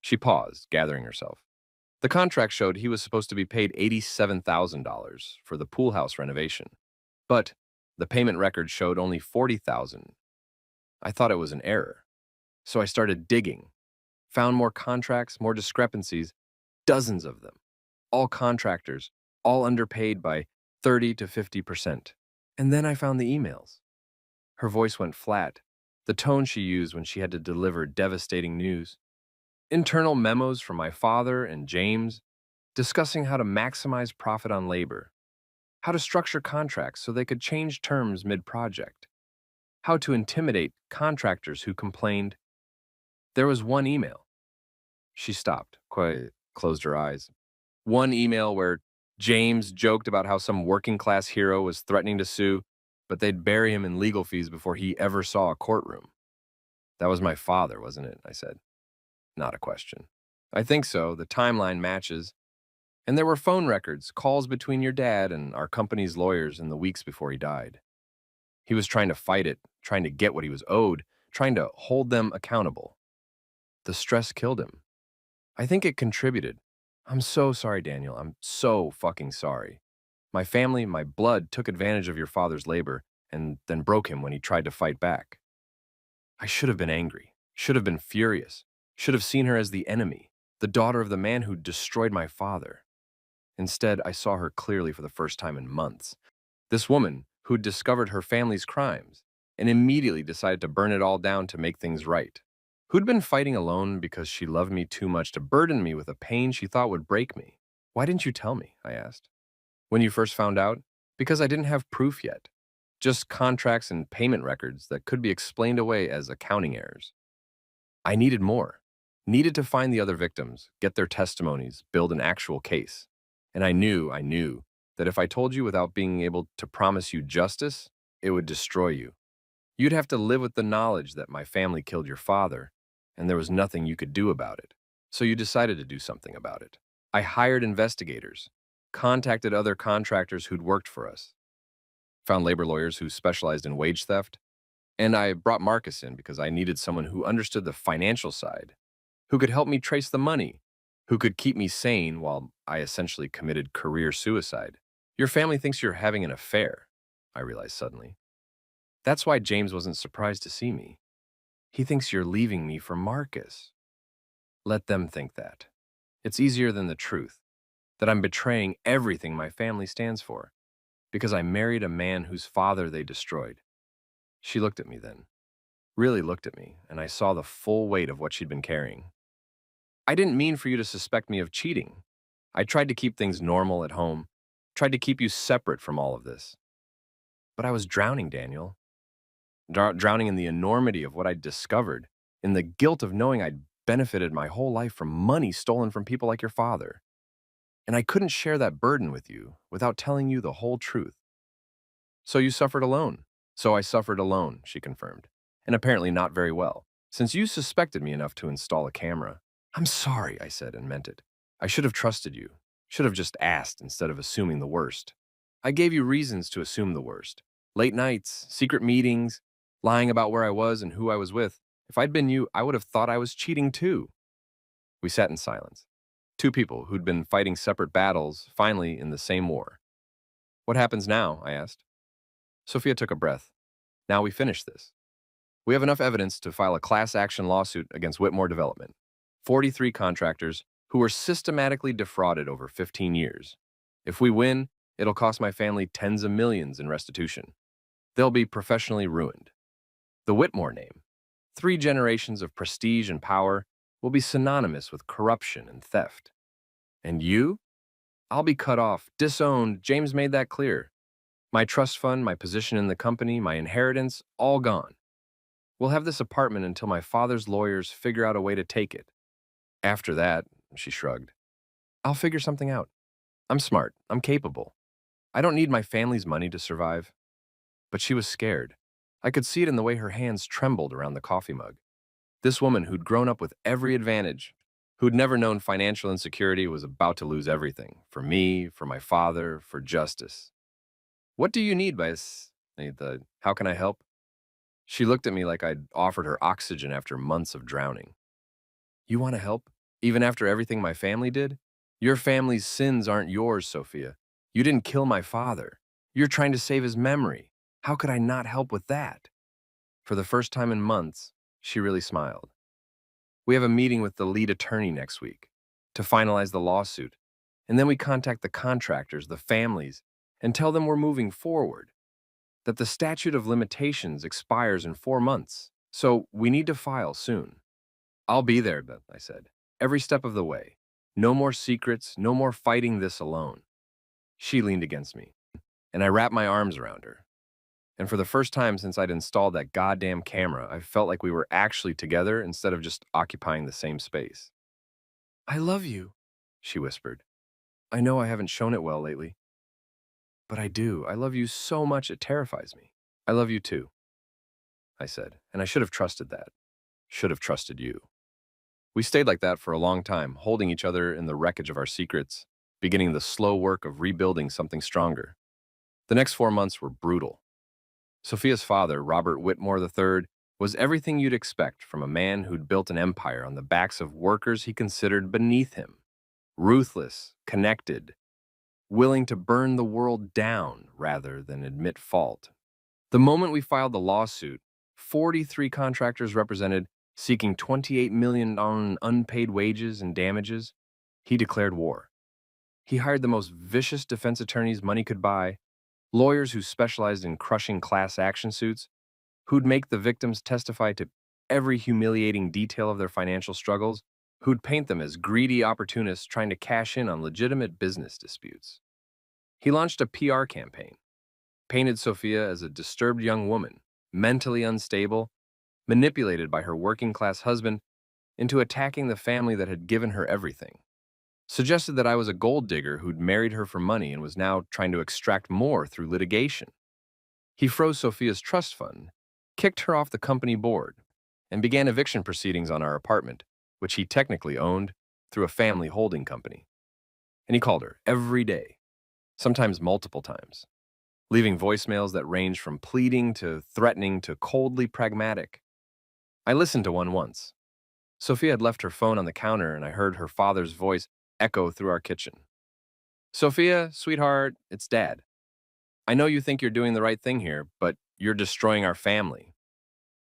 She paused, gathering herself. The contract showed he was supposed to be paid $87,000 for the pool house renovation. But the payment record showed only $40,000. I thought it was an error. So I started digging, found more contracts, more discrepancies, dozens of them. All contractors, all underpaid by 30 to 50%. And then I found the emails. Her voice went flat, the tone she used when she had to deliver devastating news. Internal memos from my father and James discussing how to maximize profit on labor, how to structure contracts so they could change terms mid-project, how to intimidate contractors who complained. There was one email. She stopped, closed her eyes. One email where James joked about how some working-class hero was threatening to sue, but they'd bury him in legal fees before he ever saw a courtroom. That was my father, wasn't it? I said. Not a question. I think so. The timeline matches. And there were phone records, calls between your dad and our company's lawyers in the weeks before he died. He was trying to fight it, trying to get what he was owed, trying to hold them accountable. The stress killed him. I think it contributed. I'm so sorry, Daniel. I'm so fucking sorry. My family, my blood took advantage of your father's labor and then broke him when he tried to fight back. I should have been angry, should have been furious, should have seen her as the enemy, the daughter of the man who destroyed my father. Instead, I saw her clearly for the first time in months. This woman who'd discovered her family's crimes and immediately decided to burn it all down to make things right. Who'd been fighting alone because she loved me too much to burden me with a pain she thought would break me. Why didn't you tell me? I asked. When you first found out? Because I didn't have proof yet. Just contracts and payment records that could be explained away as accounting errors. I needed more. Needed to find the other victims, get their testimonies, build an actual case. And I knew that if I told you without being able to promise you justice, it would destroy you. You'd have to live with the knowledge that my family killed your father, and there was nothing you could do about it. So you decided to do something about it. I hired investigators, contacted other contractors who'd worked for us, found labor lawyers who specialized in wage theft, and I brought Marcus in because I needed someone who understood the financial side, who could help me trace the money, who could keep me sane while I essentially committed career suicide. Your family thinks you're having an affair, I realized suddenly. That's why James wasn't surprised to see me. He thinks you're leaving me for Marcus. Let them think that. It's easier than the truth, that I'm betraying everything my family stands for, because I married a man whose father they destroyed. She looked at me then, really looked at me, and I saw the full weight of what she'd been carrying. I didn't mean for you to suspect me of cheating. I tried to keep things normal at home, tried to keep you separate from all of this. But I was drowning, Daniel. Drowning in the enormity of what I'd discovered, in the guilt of knowing I'd benefited my whole life from money stolen from people like your father. And I couldn't share that burden with you without telling you the whole truth. So you suffered alone. So I suffered alone, she confirmed, and apparently not very well, since you suspected me enough to install a camera. I'm sorry, I said and meant it. I should have trusted you, should have just asked instead of assuming the worst. I gave you reasons to assume the worst. Late nights, secret meetings, lying about where I was and who I was with. If I'd been you, I would have thought I was cheating too. We sat in silence. Two people who'd been fighting separate battles, finally in the same war. What happens now? I asked. Sophia took a breath. Now we finish this. We have enough evidence to file a class action lawsuit against Whitmore Development. 43 contractors who were systematically defrauded over 15 years. If we win, it'll cost my family tens of millions in restitution. They'll be professionally ruined. The Whitmore name, 3 generations of prestige and power, will be synonymous with corruption and theft. And you? I'll be cut off, disowned. James made that clear. My trust fund, my position in the company, my inheritance, all gone. We'll have this apartment until my father's lawyers figure out a way to take it. After that, she shrugged, I'll figure something out. I'm smart. I'm capable. I don't need my family's money to survive. But she was scared. I could see it in the way her hands trembled around the coffee mug. This woman who'd grown up with every advantage, who'd never known financial insecurity, was about to lose everything. For me, for my father, for justice. What do you need, how can I help? She looked at me like I'd offered her oxygen after months of drowning. You want to help? Even after everything my family did? Your family's sins aren't yours, Sophia. You didn't kill my father. You're trying to save his memory. How could I not help with that? For the first time in months, she really smiled. We have a meeting with the lead attorney next week to finalize the lawsuit, and then we contact the contractors, the families, and tell them we're moving forward, that the statute of limitations expires in 4 months, so we need to file soon. I'll be there, Beth, I said, every step of the way. No more secrets, no more fighting this alone. She leaned against me, and I wrapped my arms around her. And for the first time since I'd installed that goddamn camera, I felt like we were actually together instead of just occupying the same space. I love you, she whispered. I know I haven't shown it well lately. But I do. I love you so much it terrifies me. I love you too, I said, and I should have trusted that. Should have trusted you. We stayed like that for a long time, holding each other in the wreckage of our secrets, beginning the slow work of rebuilding something stronger. The next 4 months were brutal. Sophia's father, Robert Whitmore III, was everything you'd expect from a man who'd built an empire on the backs of workers he considered beneath him. Ruthless, connected, willing to burn the world down rather than admit fault. The moment we filed the lawsuit, 43 contractors represented, seeking $28 million on unpaid wages and damages, he declared war. He hired the most vicious defense attorneys money could buy, lawyers who specialized in crushing class action suits, who'd make the victims testify to every humiliating detail of their financial struggles, who'd paint them as greedy opportunists trying to cash in on legitimate business disputes. He launched a PR campaign, painted Sophia as a disturbed young woman, mentally unstable, manipulated by her working-class husband into attacking the family that had given her everything. Suggested that I was a gold digger who'd married her for money and was now trying to extract more through litigation. He froze Sophia's trust fund, kicked her off the company board, and began eviction proceedings on our apartment, which he technically owned through a family holding company. And he called her every day, sometimes multiple times, leaving voicemails that ranged from pleading to threatening to coldly pragmatic. I listened to one once. Sophia had left her phone on the counter, and I heard her father's voice echo through our kitchen. Sophia, sweetheart, it's Dad. I know you think you're doing the right thing here, but you're destroying our family.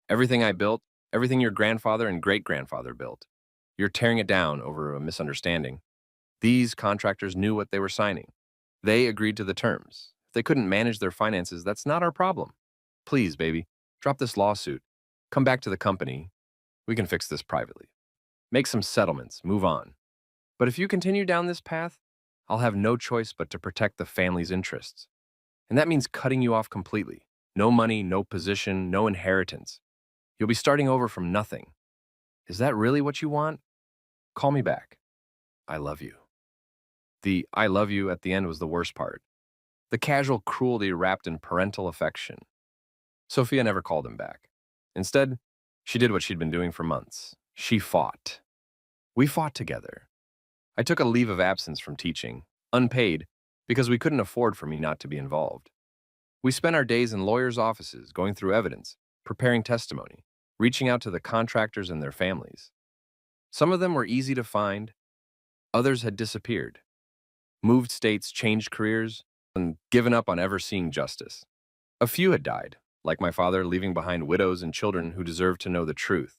Everything I built, everything your grandfather and great-grandfather built, you're tearing it down over a misunderstanding. These contractors knew what they were signing. They agreed to the terms. If they couldn't manage their finances, that's not our problem. Please, baby, drop this lawsuit. Come back to the company. We can fix this privately. Make some settlements, move on. But if you continue down this path, I'll have no choice but to protect the family's interests. And that means cutting you off completely. No money, no position, no inheritance. You'll be starting over from nothing. Is that really what you want? Call me back. I love you. The I love you at the end was the worst part. The casual cruelty wrapped in parental affection. Sophia never called him back. Instead, she did what she'd been doing for months. She fought. We fought together. I took a leave of absence from teaching, unpaid, because we couldn't afford for me not to be involved. We spent our days in lawyers' offices, going through evidence, preparing testimony, reaching out to the contractors and their families. Some of them were easy to find. Others had disappeared, moved states, changed careers, and given up on ever seeing justice. A few had died, like my father, leaving behind widows and children who deserved to know the truth.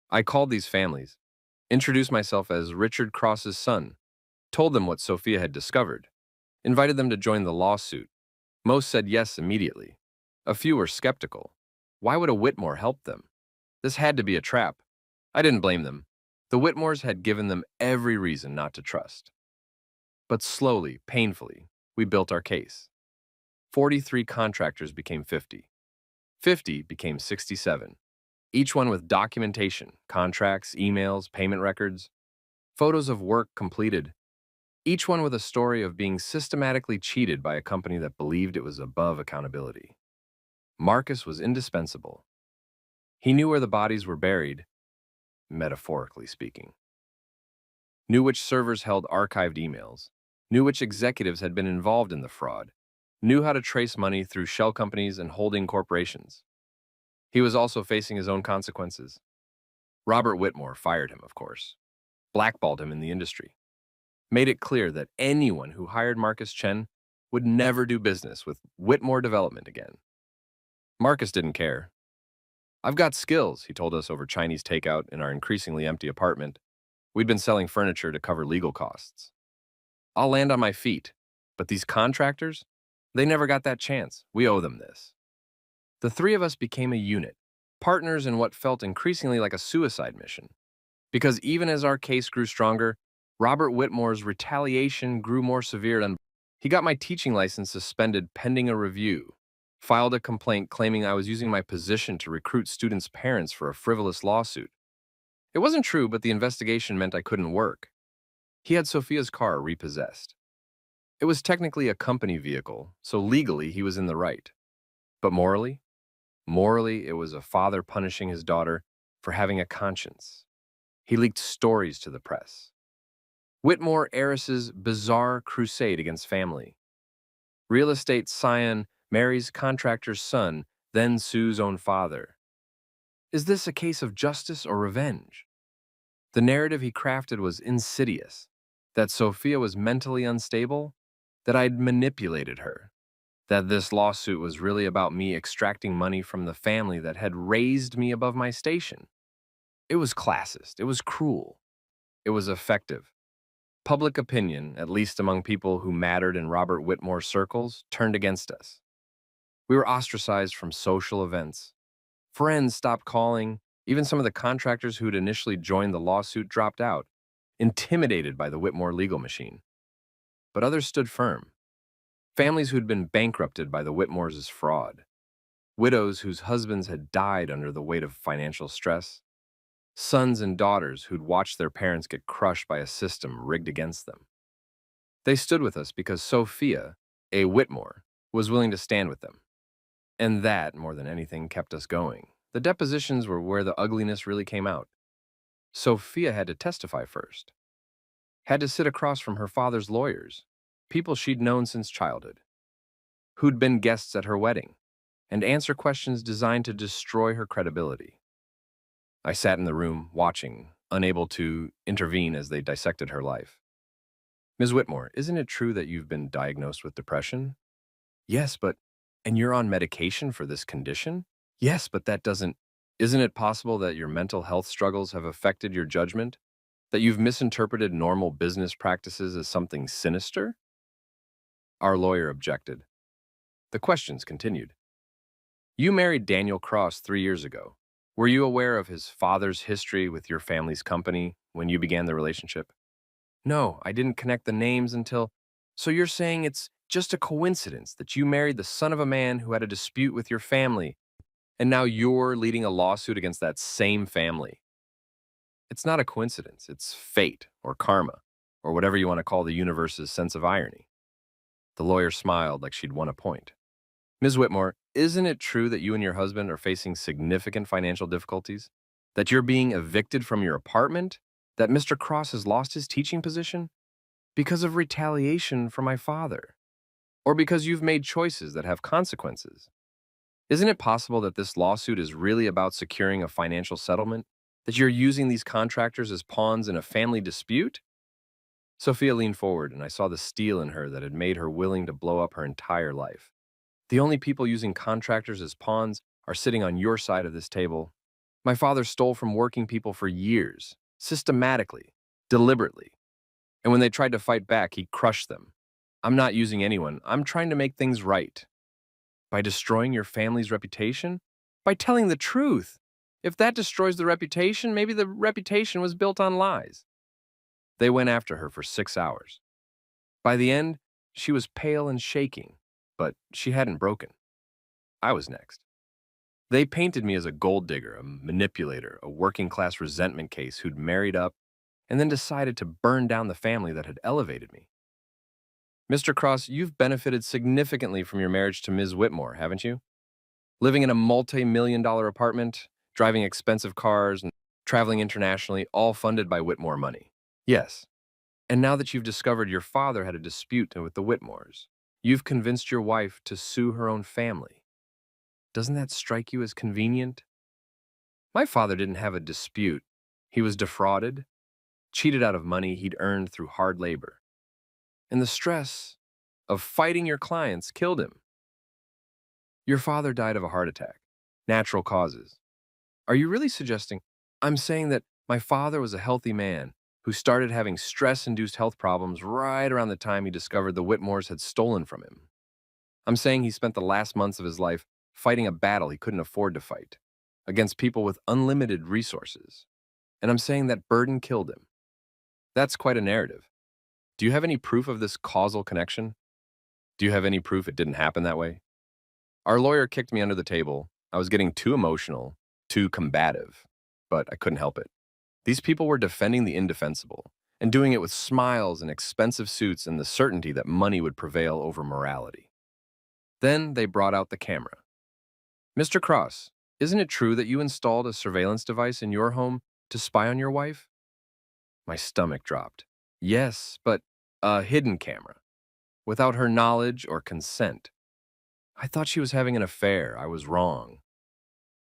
I called these families, introduced myself as Richard Cross's son, told them what Sophia had discovered, invited them to join the lawsuit. Most said yes immediately. A few were skeptical. Why would a Whitmore help them? This had to be a trap. I didn't blame them. The Whitmores had given them every reason not to trust. But slowly, painfully, we built our case. 43 contractors became 50. 50 became 67. Each one with documentation, contracts, emails, payment records, photos of work completed. Each one with a story of being systematically cheated by a company that believed it was above accountability. Marcus was indispensable. He knew where the bodies were buried, metaphorically speaking. Knew which servers held archived emails. Knew which executives had been involved in the fraud. Knew how to trace money through shell companies and holding corporations. He was also facing his own consequences. Robert Whitmore fired him, of course, blackballed him in the industry, made it clear that anyone who hired Marcus Chen would never do business with Whitmore Development again. Marcus didn't care. I've got skills, he told us over Chinese takeout in our increasingly empty apartment. We'd been selling furniture to cover legal costs. I'll land on my feet, but these contractors, they never got that chance. We owe them this. The three of us became a unit, partners in what felt increasingly like a suicide mission. Because even as our case grew stronger, Robert Whitmore's retaliation grew more severe and he got my teaching license suspended pending a review, filed a complaint claiming I was using my position to recruit students' parents for a frivolous lawsuit. It wasn't true, but the investigation meant I couldn't work. He had Sophia's car repossessed. It was technically a company vehicle, so legally he was in the right. But morally? Morally, it was a father punishing his daughter for having a conscience. He leaked stories to the press. Whitmore heiress's bizarre crusade against family. Real estate scion marries contractor's son, then sues own father. Is this a case of justice or revenge? The narrative he crafted was insidious, that Sophia was mentally unstable, that I'd manipulated her, that this lawsuit was really about me extracting money from the family that had raised me above my station. It was classist, it was cruel, it was effective. Public opinion, at least among people who mattered in Robert Whitmore's circles, turned against us. We were ostracized from social events. Friends stopped calling. Even some of the contractors who'd initially joined the lawsuit dropped out, intimidated by the Whitmore legal machine. But others stood firm. Families who'd been bankrupted by the Whitmores' fraud. Widows whose husbands had died under the weight of financial stress. Sons and daughters who'd watched their parents get crushed by a system rigged against them. They stood with us because Sophia, a Whitmore, was willing to stand with them. And that, more than anything, kept us going. The depositions were where the ugliness really came out. Sophia had to testify first. Had to sit across from her father's lawyers, people she'd known since childhood, who'd been guests at her wedding, and answer questions designed to destroy her credibility. I sat in the room, watching, unable to intervene as they dissected her life. Ms. Whitmore, isn't it true that you've been diagnosed with depression? Yes, but, and you're on medication for this condition? Yes, but that doesn't, isn't it possible that your mental health struggles have affected your judgment? That you've misinterpreted normal business practices as something sinister? Our lawyer objected. The questions continued. You married Daniel Cross 3 years ago. Were you aware of his father's history with your family's company when you began the relationship? No, I didn't connect the names until... So you're saying it's just a coincidence that you married the son of a man who had a dispute with your family, and now you're leading a lawsuit against that same family? It's not a coincidence, it's fate or karma, or whatever you want to call the universe's sense of irony. The lawyer smiled like she'd won a point. Ms. Whitmore, isn't it true that you and your husband are facing significant financial difficulties? That you're being evicted from your apartment? That Mr. Cross has lost his teaching position? Because of retaliation from my father? Or because you've made choices that have consequences? Isn't it possible that this lawsuit is really about securing a financial settlement? That you're using these contractors as pawns in a family dispute? Sophia leaned forward, and I saw the steel in her that had made her willing to blow up her entire life. The only people using contractors as pawns are sitting on your side of this table. My father stole from working people for years, systematically, deliberately. And when they tried to fight back, he crushed them. I'm not using anyone. I'm trying to make things right. By destroying your family's reputation? By telling the truth. If that destroys the reputation, maybe the reputation was built on lies. They went after her for 6 hours. By the end, she was pale and shaking, but she hadn't broken. I was next. They painted me as a gold digger, a manipulator, a working-class resentment case who'd married up and then decided to burn down the family that had elevated me. Mr. Cross, you've benefited significantly from your marriage to Ms. Whitmore, haven't you? Living in a multi-million-dollar apartment, driving expensive cars, and traveling internationally, all funded by Whitmore money. Yes. And now that you've discovered your father had a dispute with the Whitmores, you've convinced your wife to sue her own family. Doesn't that strike you as convenient? My father didn't have a dispute. He was defrauded, cheated out of money he'd earned through hard labor. And the stress of fighting your clients killed him. Your father died of a heart attack. Natural causes. Are you really suggesting? I'm saying that my father was a healthy man who started having stress-induced health problems right around the time he discovered the Whitmores had stolen from him. I'm saying he spent the last months of his life fighting a battle he couldn't afford to fight, against people with unlimited resources. And I'm saying that burden killed him. That's quite a narrative. Do you have any proof of this causal connection? Do you have any proof it didn't happen that way? Our lawyer kicked me under the table. I was getting too emotional, too combative, but I couldn't help it. These people were defending the indefensible and doing it with smiles and expensive suits and the certainty that money would prevail over morality. Then they brought out the camera. Mr. Cross, isn't it true that you installed a surveillance device in your home to spy on your wife? My stomach dropped. Yes, but a hidden camera, without her knowledge or consent. I thought she was having an affair. I was wrong.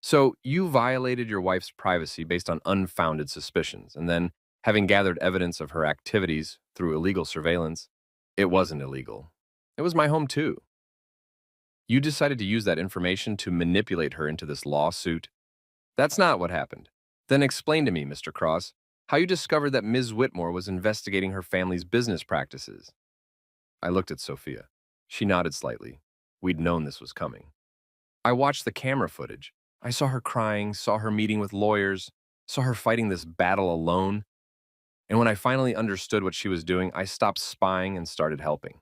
So you violated your wife's privacy based on unfounded suspicions, and then, having gathered evidence of her activities through illegal surveillance, it wasn't illegal. It was my home too. You decided to use that information to manipulate her into this lawsuit. That's not what happened. Then explain to me, Mr. Cross, how you discovered that Ms. Whitmore was investigating her family's business practices. I looked at Sophia. She nodded slightly. We'd known this was coming. I watched the camera footage. I saw her crying, saw her meeting with lawyers, saw her fighting this battle alone. And when I finally understood what she was doing, I stopped spying and started helping.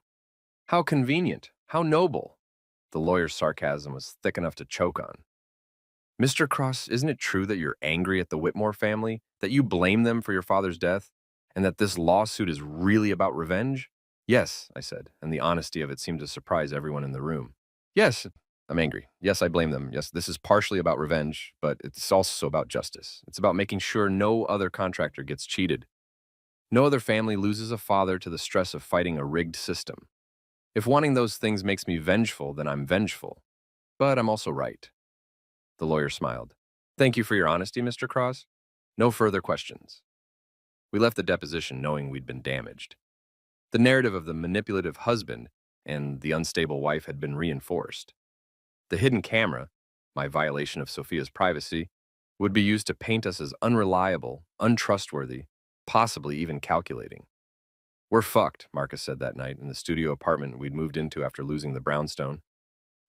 How convenient. How noble. The lawyer's sarcasm was thick enough to choke on. Mr. Cross, isn't it true that you're angry at the Whitmore family, that you blame them for your father's death, and that this lawsuit is really about revenge? Yes, I said, and the honesty of it seemed to surprise everyone in the room. Yes, I'm angry. Yes, I blame them. Yes, this is partially about revenge, but it's also about justice. It's about making sure no other contractor gets cheated. No other family loses a father to the stress of fighting a rigged system. If wanting those things makes me vengeful, then I'm vengeful. But I'm also right. The lawyer smiled. Thank you for your honesty, Mr. Cross. No further questions. We left the deposition knowing we'd been damaged. The narrative of the manipulative husband and the unstable wife had been reinforced. The hidden camera, my violation of Sophia's privacy, would be used to paint us as unreliable, untrustworthy, possibly even calculating. We're fucked, Marcus said that night in the studio apartment we'd moved into after losing the brownstone.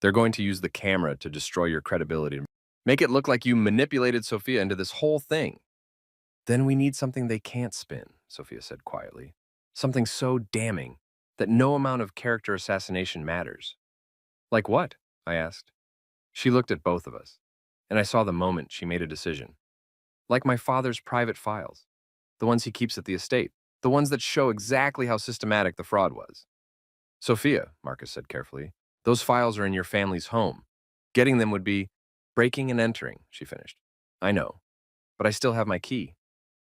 They're going to use the camera to destroy your credibility, make it look like you manipulated Sophia into this whole thing. Then we need something they can't spin, Sophia said quietly. Something so damning that no amount of character assassination matters. Like what? I asked. She looked at both of us, and I saw the moment she made a decision. Like my father's private files, the ones he keeps at the estate, the ones that show exactly how systematic the fraud was. Sophia, Marcus said carefully, those files are in your family's home. Getting them would be breaking and entering, she finished. I know, but I still have my key.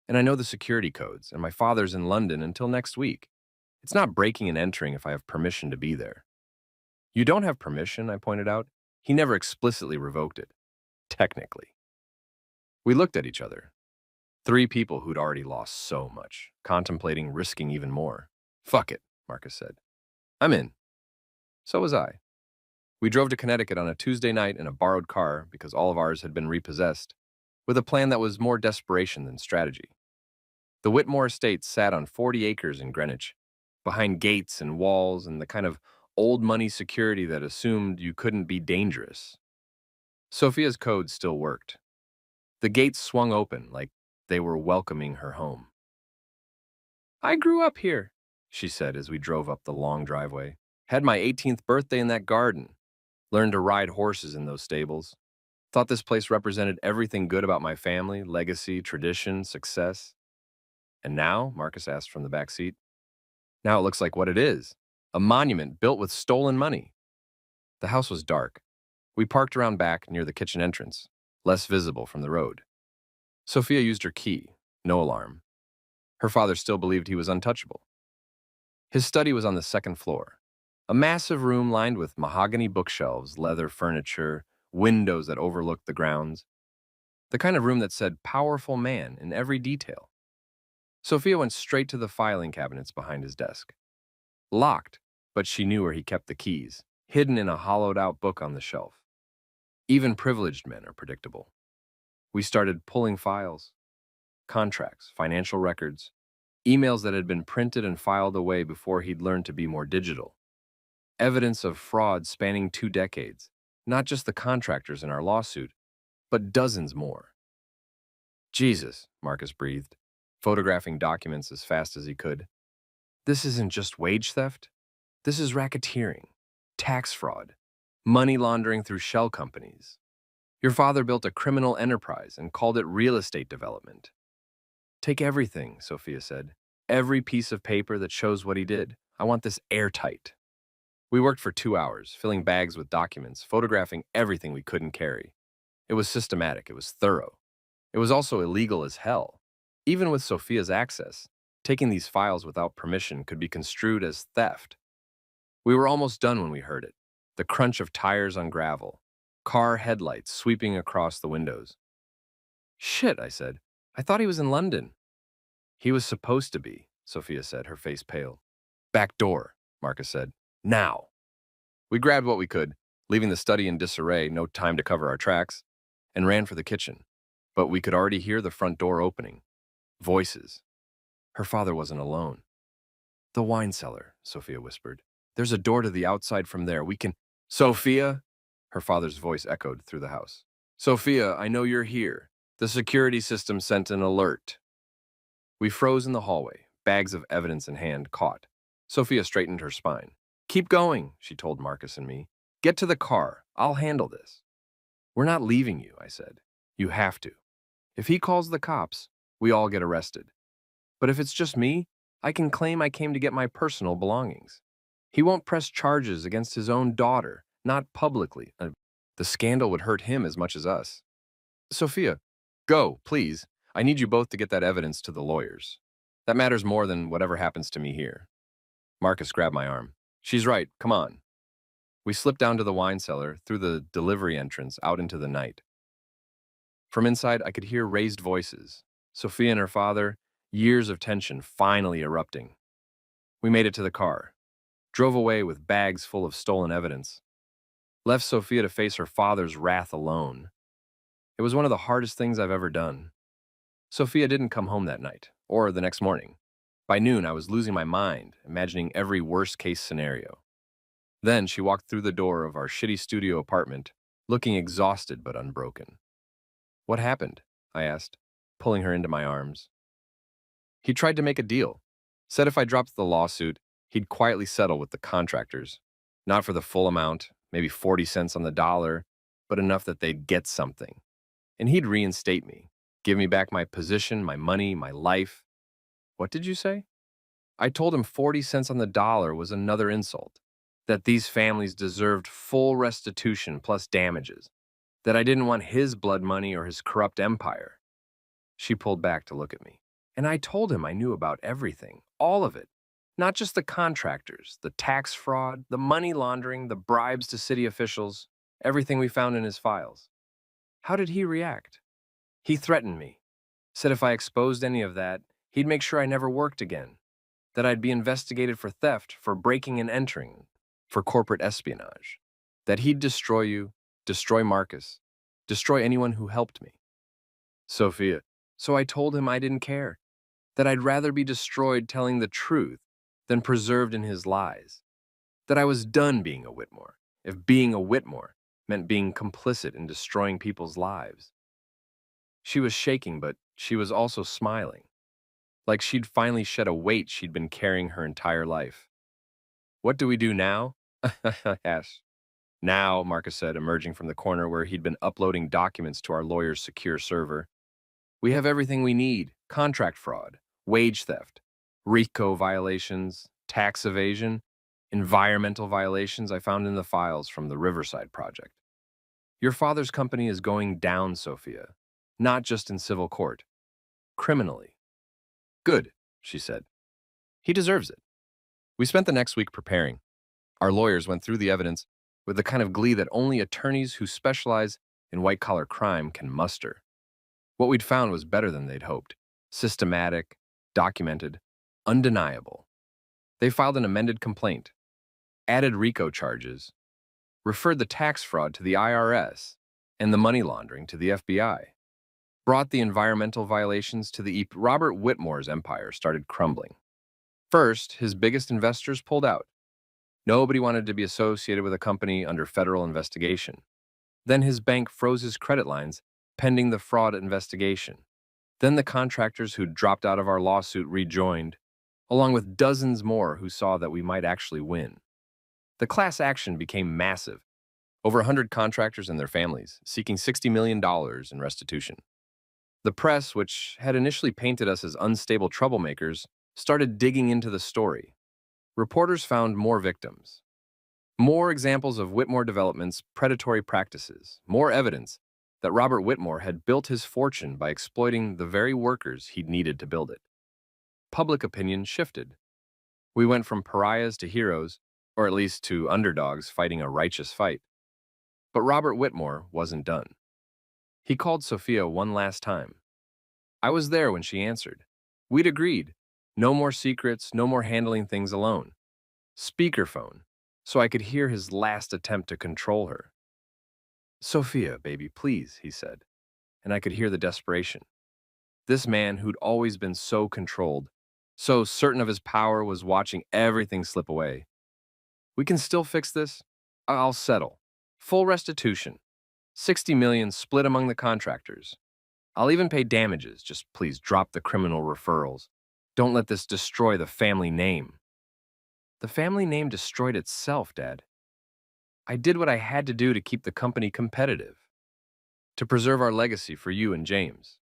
And I know the security codes, and my father's in London until next week. It's not breaking and entering if I have permission to be there. You don't have permission, I pointed out. He never explicitly revoked it. Technically. We looked at each other. Three people who'd already lost so much, contemplating risking even more. Fuck it, Marcus said. I'm in. So was I. We drove to Connecticut on a Tuesday night in a borrowed car because all of ours had been repossessed, with a plan that was more desperation than strategy. The Whitmore estate sat on 40 acres in Greenwich, behind gates and walls and the kind of old money security that assumed you couldn't be dangerous. Sophia's code still worked. The gates swung open like they were welcoming her home. I grew up here, she said as we drove up the long driveway. Had my 18th birthday in that garden. Learned to ride horses in those stables. Thought this place represented everything good about my family, legacy, tradition, success. And now, Marcus asked from the back seat, now it looks like what it is, a monument built with stolen money. The house was dark. We parked around back near the kitchen entrance, less visible from the road. Sophia used her key, no alarm. Her father still believed he was untouchable. His study was on the second floor, a massive room lined with mahogany bookshelves, leather furniture, windows that overlooked the grounds, the kind of room that said powerful man in every detail. Sophia went straight to the filing cabinets behind his desk. Locked, but she knew where he kept the keys, hidden in a hollowed-out book on the shelf. Even privileged men are predictable. We started pulling files, contracts, financial records, emails that had been printed and filed away before he'd learned to be more digital. Evidence of fraud spanning 2 decades, not just the contractors in our lawsuit, but dozens more. Jesus, Marcus breathed, photographing documents as fast as he could. This isn't just wage theft. This is racketeering, tax fraud, money laundering through shell companies. Your father built a criminal enterprise and called it real estate development. Take everything, Sophia said. Every piece of paper that shows what he did. I want this airtight. We worked for 2 hours, filling bags with documents, photographing everything we couldn't carry. It was systematic, it was thorough. It was also illegal as hell. Even with Sophia's access, taking these files without permission could be construed as theft. We were almost done when we heard it. The crunch of tires on gravel, car headlights sweeping across the windows. Shit, I said. I thought he was in London. He was supposed to be, Sophia said, her face pale. Back door, Marcus said. Now. We grabbed what we could, leaving the study in disarray, no time to cover our tracks, and ran for the kitchen. But we could already hear the front door opening. Voices. Her father wasn't alone. The wine cellar, Sophia whispered. There's a door to the outside from there. We can... Sophia? Her father's voice echoed through the house. Sophia, I know you're here. The security system sent an alert. We froze in the hallway, bags of evidence in hand, caught. Sophia straightened her spine. Keep going, she told Marcus and me. Get to the car. I'll handle this. We're not leaving you, I said. You have to. If he calls the cops, we all get arrested. But if it's just me, I can claim I came to get my personal belongings. He won't press charges against his own daughter, not publicly. The scandal would hurt him as much as us. Sophia, go, please. I need you both to get that evidence to the lawyers. That matters more than whatever happens to me here. Marcus grabbed my arm. She's right, come on. We slipped down to the wine cellar, through the delivery entrance, out into the night. From inside, I could hear raised voices. Sophia and her father, years of tension finally erupting. We made it to the car, drove away with bags full of stolen evidence, left Sophia to face her father's wrath alone. It was one of the hardest things I've ever done. Sophia didn't come home that night, or the next morning. By noon, I was losing my mind, imagining every worst-case scenario. Then she walked through the door of our shitty studio apartment, looking exhausted but unbroken. What happened? I asked, pulling her into my arms. He tried to make a deal. Said if I dropped the lawsuit, he'd quietly settle with the contractors. Not for the full amount, maybe 40 cents on the dollar, but enough that they'd get something. And he'd reinstate me, give me back my position, my money, my life. What did you say? I told him 40 cents on the dollar was another insult, that these families deserved full restitution plus damages, that I didn't want his blood money or his corrupt empire. She pulled back to look at me. And I told him I knew about everything, all of it. Not just the contractors, the tax fraud, the money laundering, the bribes to city officials, everything we found in his files. How did he react? He threatened me, said if I exposed any of that, he'd make sure I never worked again, that I'd be investigated for theft, for breaking and entering, for corporate espionage, that he'd destroy you, destroy Marcus, destroy anyone who helped me. Sophia, so I told him I didn't care, that I'd rather be destroyed telling the truth than preserved in his lies, that I was done being a Whitmore, if being a Whitmore meant being complicit in destroying people's lives. She was shaking, but she was also smiling, like she'd finally shed a weight she'd been carrying her entire life. What do we do now? I asked. Now, Marcus said, emerging from the corner where he'd been uploading documents to our lawyer's secure server. We have everything we need: contract fraud, wage theft, RICO violations, tax evasion, environmental violations I found in the files from the Riverside project. Your father's company is going down, Sophia, not just in civil court, criminally. Good, she said. He deserves it. We spent the next week preparing. Our lawyers went through the evidence, with the kind of glee that only attorneys who specialize in white-collar crime can muster. What we'd found was better than they'd hoped. Systematic, documented, undeniable. They filed an amended complaint, added RICO charges, referred the tax fraud to the IRS and the money laundering to the FBI, brought the environmental violations to the EP. Robert Whitmore's empire started crumbling. First, his biggest investors pulled out. Nobody wanted to be associated with a company under federal investigation. Then his bank froze his credit lines pending the fraud investigation. Then the contractors who dropped out of our lawsuit rejoined, along with dozens more who saw that we might actually win. The class action became massive. Over 100 contractors and their families, seeking $60 million in restitution. The press, which had initially painted us as unstable troublemakers, started digging into the story. Reporters found more victims, more examples of Whitmore Development's predatory practices, more evidence that Robert Whitmore had built his fortune by exploiting the very workers he'd needed to build it. Public opinion shifted. We went from pariahs to heroes, or at least to underdogs fighting a righteous fight. But Robert Whitmore wasn't done. He called Sophia one last time. I was there when she answered. We'd agreed. No more secrets, no more handling things alone. Speakerphone, so I could hear his last attempt to control her. Sophia, baby, please, he said, and I could hear the desperation. This man who'd always been so controlled, so certain of his power, was watching everything slip away. We can still fix this. I'll settle. Full restitution. 60 million split among the contractors. I'll even pay damages. Just please drop the criminal referrals. Don't let this destroy the family name. The family name destroyed itself, Dad. I did what I had to do to keep the company competitive, to preserve our legacy for you and James.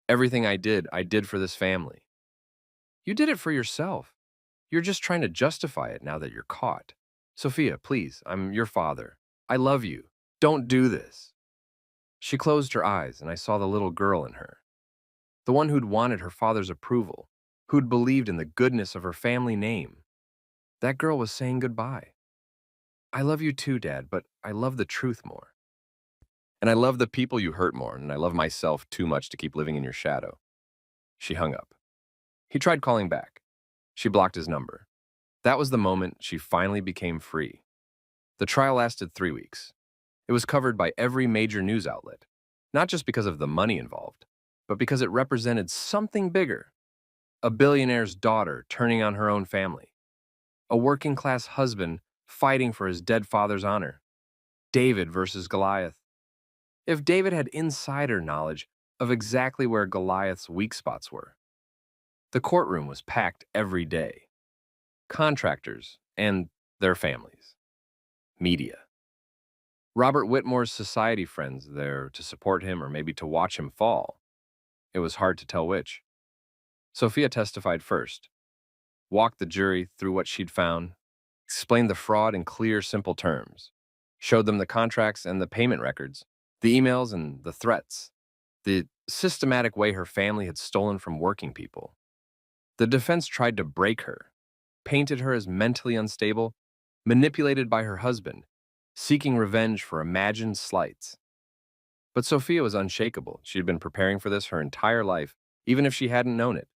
Everything I did for this family. You did it for yourself. You're just trying to justify it now that you're caught. Sophia, please, I'm your father. I love you. Don't do this. She closed her eyes, and I saw the little girl in her. The one who'd wanted her father's approval, who'd believed in the goodness of her family name. That girl was saying goodbye. I love you too, Dad, but I love the truth more. And I love the people you hurt more, and I love myself too much to keep living in your shadow. She hung up. He tried calling back. She blocked his number. That was the moment she finally became free. The trial lasted 3 weeks. It was covered by every major news outlet, not just because of the money involved, but because it represented something bigger. A billionaire's daughter turning on her own family. A working-class husband fighting for his dead father's honor. David versus Goliath. If David had insider knowledge of exactly where Goliath's weak spots were. The courtroom was packed every day. Contractors and their families. Media. Robert Whitmore's society friends there to support him or maybe to watch him fall. It was hard to tell which. Sophia testified first, walked the jury through what she'd found, explained the fraud in clear, simple terms, showed them the contracts and the payment records, the emails and the threats, the systematic way her family had stolen from working people. The defense tried to break her, painted her as mentally unstable, manipulated by her husband, seeking revenge for imagined slights. But Sophia was unshakable. She had been preparing for this her entire life, even if she hadn't known it.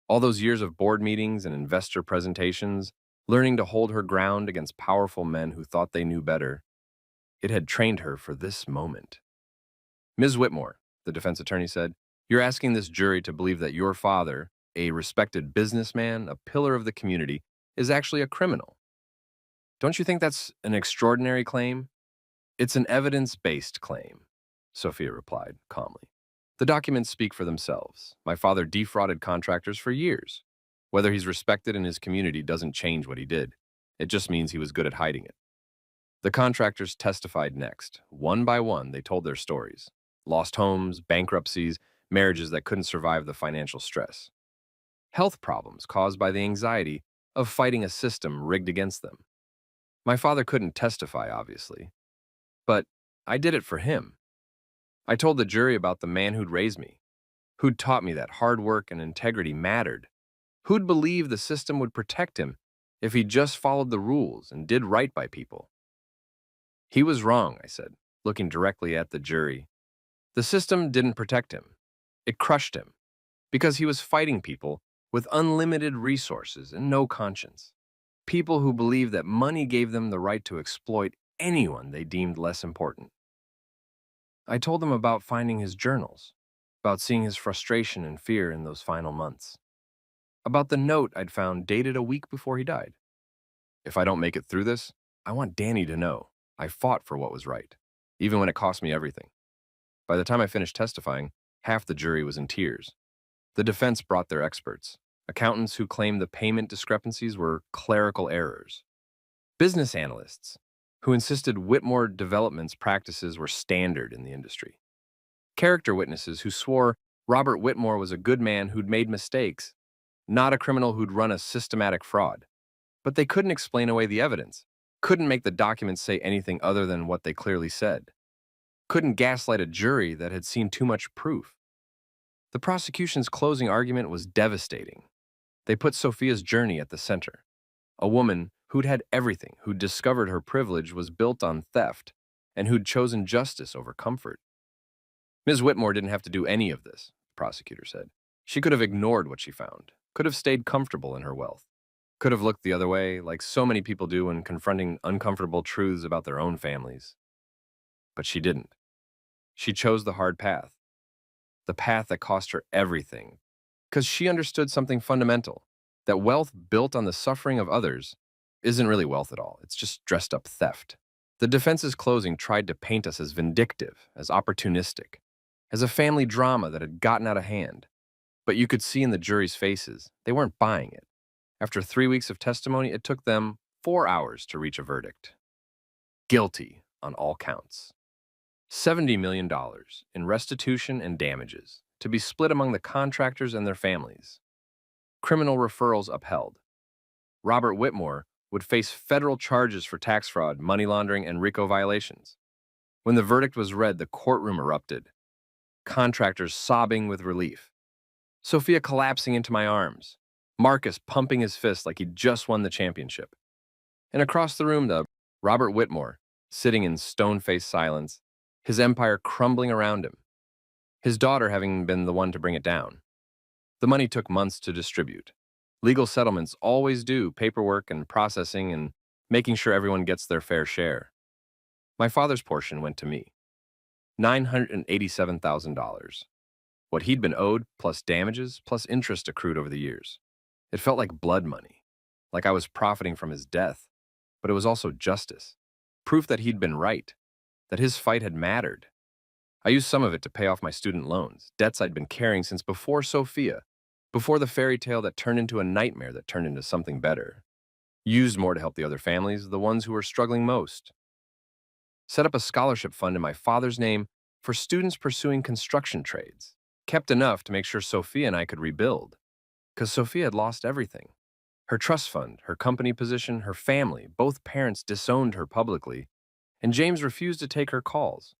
All those years of board meetings and investor presentations, learning to hold her ground against powerful men who thought they knew better, it had trained her for this moment. Ms. Whitmore, the defense attorney said, you're asking this jury to believe that your father, a respected businessman, a pillar of the community, is actually a criminal. Don't you think that's an extraordinary claim? It's an evidence-based claim, Sophia replied calmly. The documents speak for themselves. My father defrauded contractors for years. Whether he's respected in his community doesn't change what he did. It just means he was good at hiding it. The contractors testified next. One by one, they told their stories. Lost homes, bankruptcies, marriages that couldn't survive the financial stress. Health problems caused by the anxiety of fighting a system rigged against them. My father couldn't testify, obviously, but I did it for him. I told the jury about the man who'd raised me, who'd taught me that hard work and integrity mattered, who'd believe the system would protect him if he just followed the rules and did right by people. He was wrong, I said, looking directly at the jury. The system didn't protect him. It crushed him because he was fighting people with unlimited resources and no conscience. People who believed that money gave them the right to exploit anyone they deemed less important. I told them about finding his journals, about seeing his frustration and fear in those final months, about the note I'd found dated a week before he died. If I don't make it through this, I want Danny to know I fought for what was right, even when it cost me everything. By the time I finished testifying, half the jury was in tears. The defense brought their experts, accountants who claimed the payment discrepancies were clerical errors, business analysts who insisted Whitmore Development's practices were standard in the industry, character witnesses who swore Robert Whitmore was a good man who'd made mistakes, not a criminal who'd run a systematic fraud. But they couldn't explain away the evidence, couldn't make the documents say anything other than what they clearly said, couldn't gaslight a jury that had seen too much proof. The prosecution's closing argument was devastating. They put Sophia's journey at the center. A woman who'd had everything, who'd discovered her privilege was built on theft, and who'd chosen justice over comfort. Ms. Whitmore didn't have to do any of this, the prosecutor said. She could have ignored what she found, could have stayed comfortable in her wealth, could have looked the other way, like so many people do when confronting uncomfortable truths about their own families. But she didn't. She chose the hard path, the path that cost her everything, because she understood something fundamental, that wealth built on the suffering of others isn't really wealth at all. It's just dressed up theft. The defense's closing tried to paint us as vindictive, as opportunistic, as a family drama that had gotten out of hand. But you could see in the jury's faces, they weren't buying it. After 3 weeks of testimony, it took them 4 hours to reach a verdict. Guilty on all counts. $70 million in restitution and damages to be split among the contractors and their families. Criminal referrals upheld. Robert Whitmore would face federal charges for tax fraud, money laundering, and RICO violations. When the verdict was read, the courtroom erupted. Contractors sobbing with relief. Sophia collapsing into my arms. Marcus pumping his fist like he'd just won the championship. And across the room, Robert Whitmore, sitting in stone-faced silence, his empire crumbling around him, his daughter having been the one to bring it down. The money took months to distribute. Legal settlements always do paperwork and processing and making sure everyone gets their fair share. My father's portion went to me. $987,000. What he'd been owed, plus damages, plus interest accrued over the years. It felt like blood money, like I was profiting from his death, but it was also justice, proof that he'd been right, that his fight had mattered. I used some of it to pay off my student loans, debts I'd been carrying since before Sophia, before the fairy tale that turned into a nightmare that turned into something better. Used more to help the other families, the ones who were struggling most. Set up a scholarship fund in my father's name for students pursuing construction trades. Kept enough to make sure Sophia and I could rebuild, because Sophia had lost everything. Her trust fund, her company position, her family, both parents disowned her publicly, and James refused to take her calls.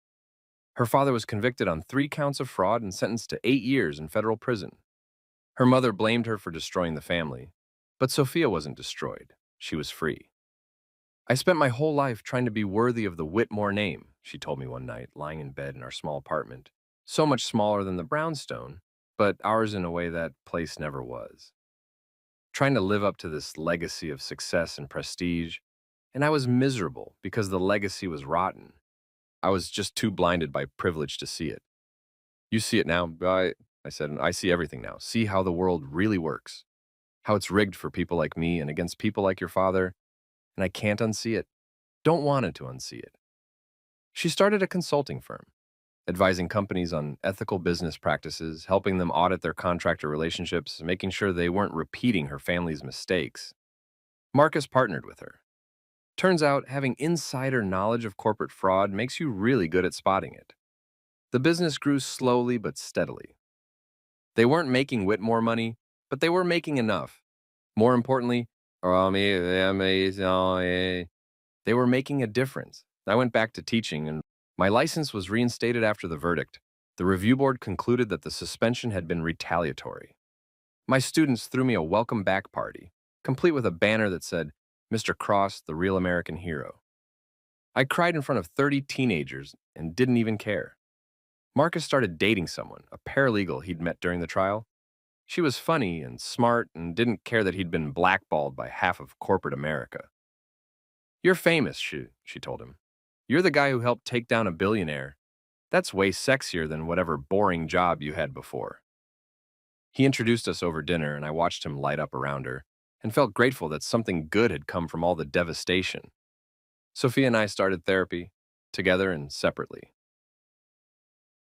Her father was convicted on 3 counts of fraud and sentenced to 8 years in federal prison. Her mother blamed her for destroying the family, but Sophia wasn't destroyed. She was free. I spent my whole life trying to be worthy of the Whitmore name, she told me one night, lying in bed in our small apartment. So much smaller than the brownstone, but ours in a way that place never was. Trying to live up to this legacy of success and prestige, and I was miserable because the legacy was rotten. I was just too blinded by privilege to see it. You see it now, I said, and I see everything now. See how the world really works, how it's rigged for people like me and against people like your father, and I can't unsee it. Don't want it to unsee it. She started a consulting firm, advising companies on ethical business practices, helping them audit their contractor relationships, making sure they weren't repeating her family's mistakes. Marcus partnered with her. Turns out, having insider knowledge of corporate fraud makes you really good at spotting it. The business grew slowly but steadily. They weren't making Whitmore money, but they were making enough. More importantly, they were making a difference. I went back to teaching, and my license was reinstated after the verdict. The review board concluded that the suspension had been retaliatory. My students threw me a welcome back party, complete with a banner that said, "Mr. Cross, the real American hero." I cried in front of 30 teenagers and didn't even care. Marcus started dating someone, a paralegal he'd met during the trial. She was funny and smart and didn't care that he'd been blackballed by half of corporate America. You're famous, she told him. You're the guy who helped take down a billionaire. That's way sexier than whatever boring job you had before. He introduced us over dinner, and I watched him light up around her and felt grateful that something good had come from all the devastation. Sophia and I started therapy, together and separately.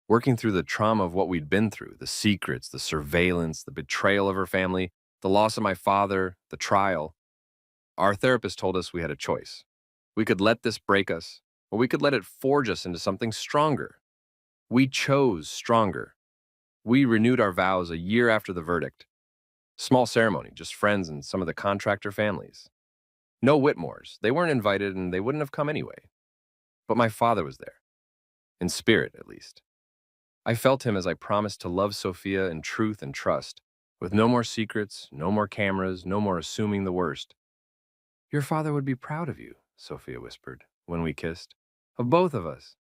Working through the trauma of what we'd been through, the secrets, the surveillance, the betrayal of her family, the loss of my father, the trial, our therapist told us we had a choice. We could let this break us, or we could let it forge us into something stronger. We chose stronger. We renewed our vows a year after the verdict. Small ceremony, just friends and some of the contractor families. No Whitmores. They weren't invited and they wouldn't have come anyway. But my father was there. In spirit, at least. I felt him as I promised to love Sophia in truth and trust, with no more secrets, no more cameras, no more assuming the worst. Your father would be proud of you, Sophia whispered, when we kissed. Of both of us.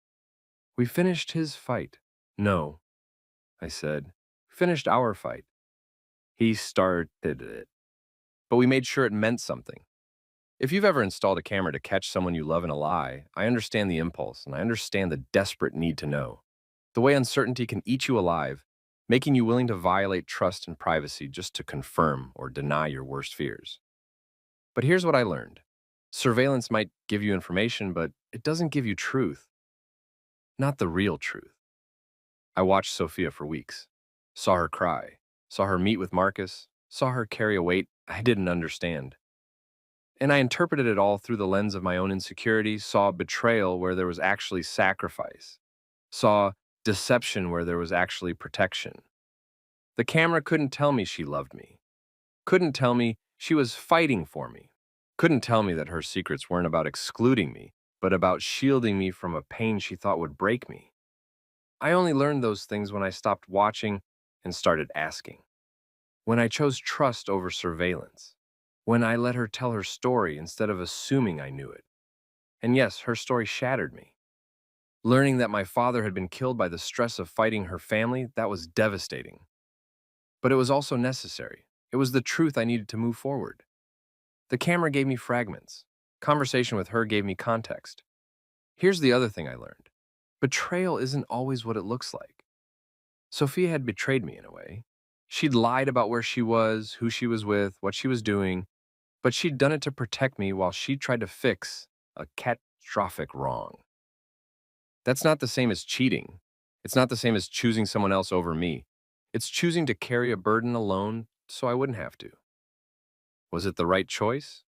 We finished his fight. No, I said. Finished our fight. He started it. But we made sure it meant something. If you've ever installed a camera to catch someone you love in a lie, I understand the impulse, and I understand the desperate need to know. The way uncertainty can eat you alive, making you willing to violate trust and privacy just to confirm or deny your worst fears. But here's what I learned. Surveillance might give you information, but it doesn't give you truth. Not the real truth. I watched Sophia for weeks. Saw her cry. Saw her meet with Marcus. Saw her carry a weight I didn't understand. And I interpreted it all through the lens of my own insecurity, saw betrayal where there was actually sacrifice, saw deception where there was actually protection. The camera couldn't tell me she loved me, couldn't tell me she was fighting for me, couldn't tell me that her secrets weren't about excluding me, but about shielding me from a pain she thought would break me. I only learned those things when I stopped watching and started asking. When I chose trust over surveillance. When I let her tell her story instead of assuming I knew it. And yes, her story shattered me. Learning that my father had been killed by the stress of fighting her family, that was devastating. But it was also necessary. It was the truth I needed to move forward. The camera gave me fragments. Conversation with her gave me context. Here's the other thing I learned. Betrayal isn't always what it looks like. Sophia had betrayed me in a way. She'd lied about where she was, who she was with, what she was doing, but she'd done it to protect me while she tried to fix a catastrophic wrong. That's not the same as cheating. It's not the same as choosing someone else over me. It's choosing to carry a burden alone so I wouldn't have to. Was it the right choice?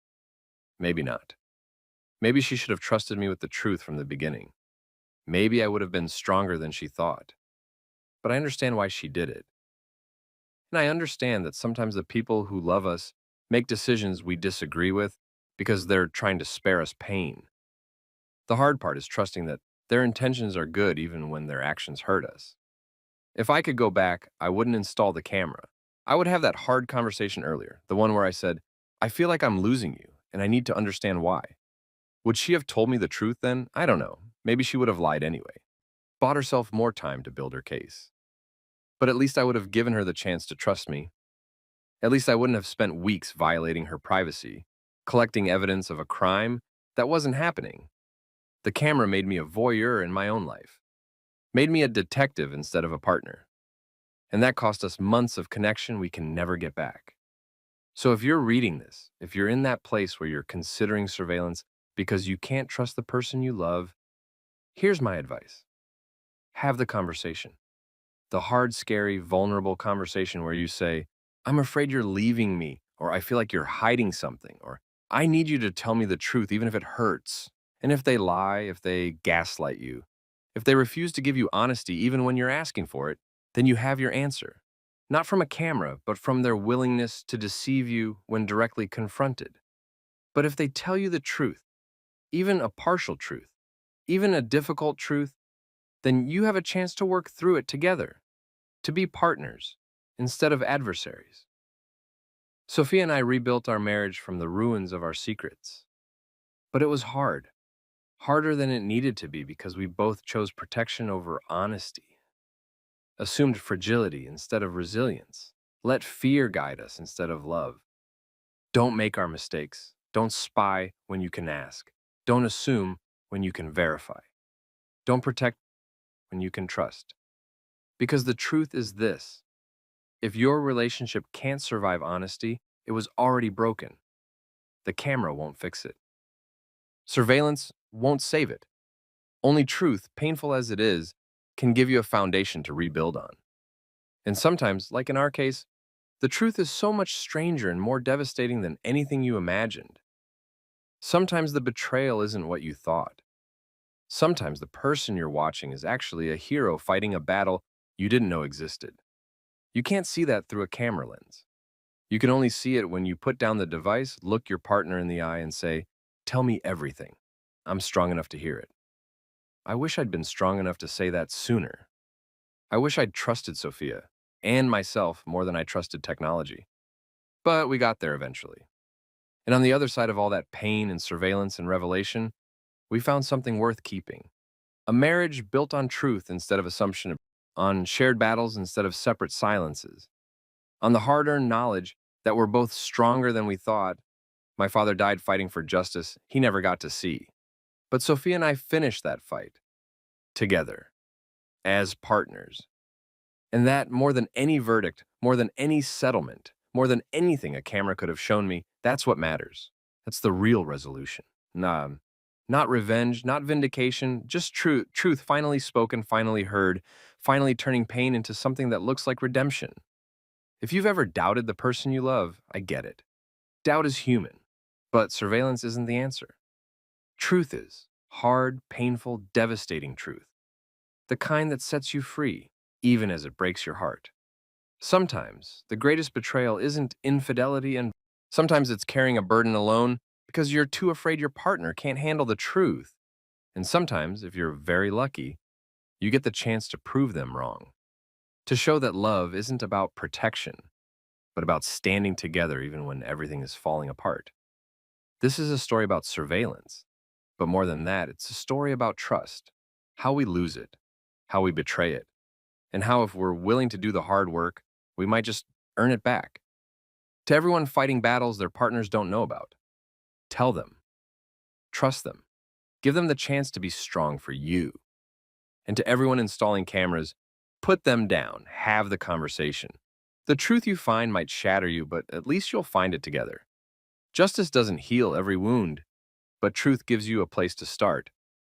Maybe not. Maybe she should have trusted me with the truth from the beginning. Maybe I would have been stronger than she thought. But I understand why she did it. And I understand that sometimes the people who love us make decisions we disagree with because they're trying to spare us pain. The hard part is trusting that their intentions are good even when their actions hurt us. If I could go back, I wouldn't install the camera. I would have that hard conversation earlier, the one where I said, I feel like I'm losing you, and I need to understand why. Would she have told me the truth then? I don't know. Maybe she would have lied anyway. Bought herself more time to build her case. But at least I would have given her the chance to trust me. At least I wouldn't have spent weeks violating her privacy, collecting evidence of a crime that wasn't happening. The camera made me a voyeur in my own life, made me a detective instead of a partner. And that cost us months of connection we can never get back. So if you're reading this, if you're in that place where you're considering surveillance because you can't trust the person you love, here's my advice. Have the conversation. The hard, scary, vulnerable conversation where you say, I'm afraid you're leaving me, or I feel like you're hiding something, or I need you to tell me the truth even if it hurts. And if they lie, if they gaslight you, if they refuse to give you honesty even when you're asking for it, then you have your answer. Not from a camera, but from their willingness to deceive you when directly confronted. But if they tell you the truth, even a partial truth, even a difficult truth, then you have a chance to work through it together, to be partners instead of adversaries. Sophia and I rebuilt our marriage from the ruins of our secrets. But it was hard. Harder than it needed to be because we both chose protection over honesty, assumed fragility instead of resilience, let fear guide us instead of love. Don't make our mistakes. Don't spy when you can ask. Don't assume when you can verify. Don't protect when you can trust. Because the truth is this: if your relationship can't survive honesty, it was already broken. The camera won't fix it. Surveillance won't save it. Only truth, painful as it is, can give you a foundation to rebuild on. And sometimes, like in our case, the truth is so much stranger and more devastating than anything you imagined. Sometimes the betrayal isn't what you thought. Sometimes the person you're watching is actually a hero fighting a battle you didn't know existed. You can't see that through a camera lens. You can only see it when you put down the device, look your partner in the eye, and say, "Tell me everything. I'm strong enough to hear it." I wish I'd been strong enough to say that sooner. I wish I'd trusted Sophia and myself more than I trusted technology. But we got there eventually. And on the other side of all that pain and surveillance and revelation, we found something worth keeping. A marriage built on truth instead of assumption, on shared battles instead of separate silences, on the hard-earned knowledge that we're both stronger than we thought. My father died fighting for justice he never got to see. But Sophia and I finished that fight together, as partners. And that, more than any verdict, more than any settlement, more than anything a camera could have shown me, that's what matters. That's the real resolution. Nah, not revenge, not vindication, just truth finally spoken, finally heard, finally turning pain into something that looks like redemption. If you've ever doubted the person you love, I get it. Doubt is human, but surveillance isn't the answer. Truth is hard, painful, devastating truth. The kind that sets you free, even as it breaks your heart. Sometimes the greatest betrayal isn't infidelity, and sometimes it's carrying a burden alone because you're too afraid your partner can't handle the truth. And sometimes, if you're very lucky, you get the chance to prove them wrong. To show that love isn't about protection, but about standing together even when everything is falling apart. This is a story about surveillance, but more than that, it's a story about trust, how we lose it, how we betray it, and how, if we're willing to do the hard work, we might just earn it back. To everyone fighting battles their partners don't know about, tell them, trust them, give them the chance to be strong for you. And to everyone installing cameras, put them down, have the conversation. The truth you find might shatter you, but at least you'll find it together. Justice doesn't heal every wound, but truth gives you a place to start.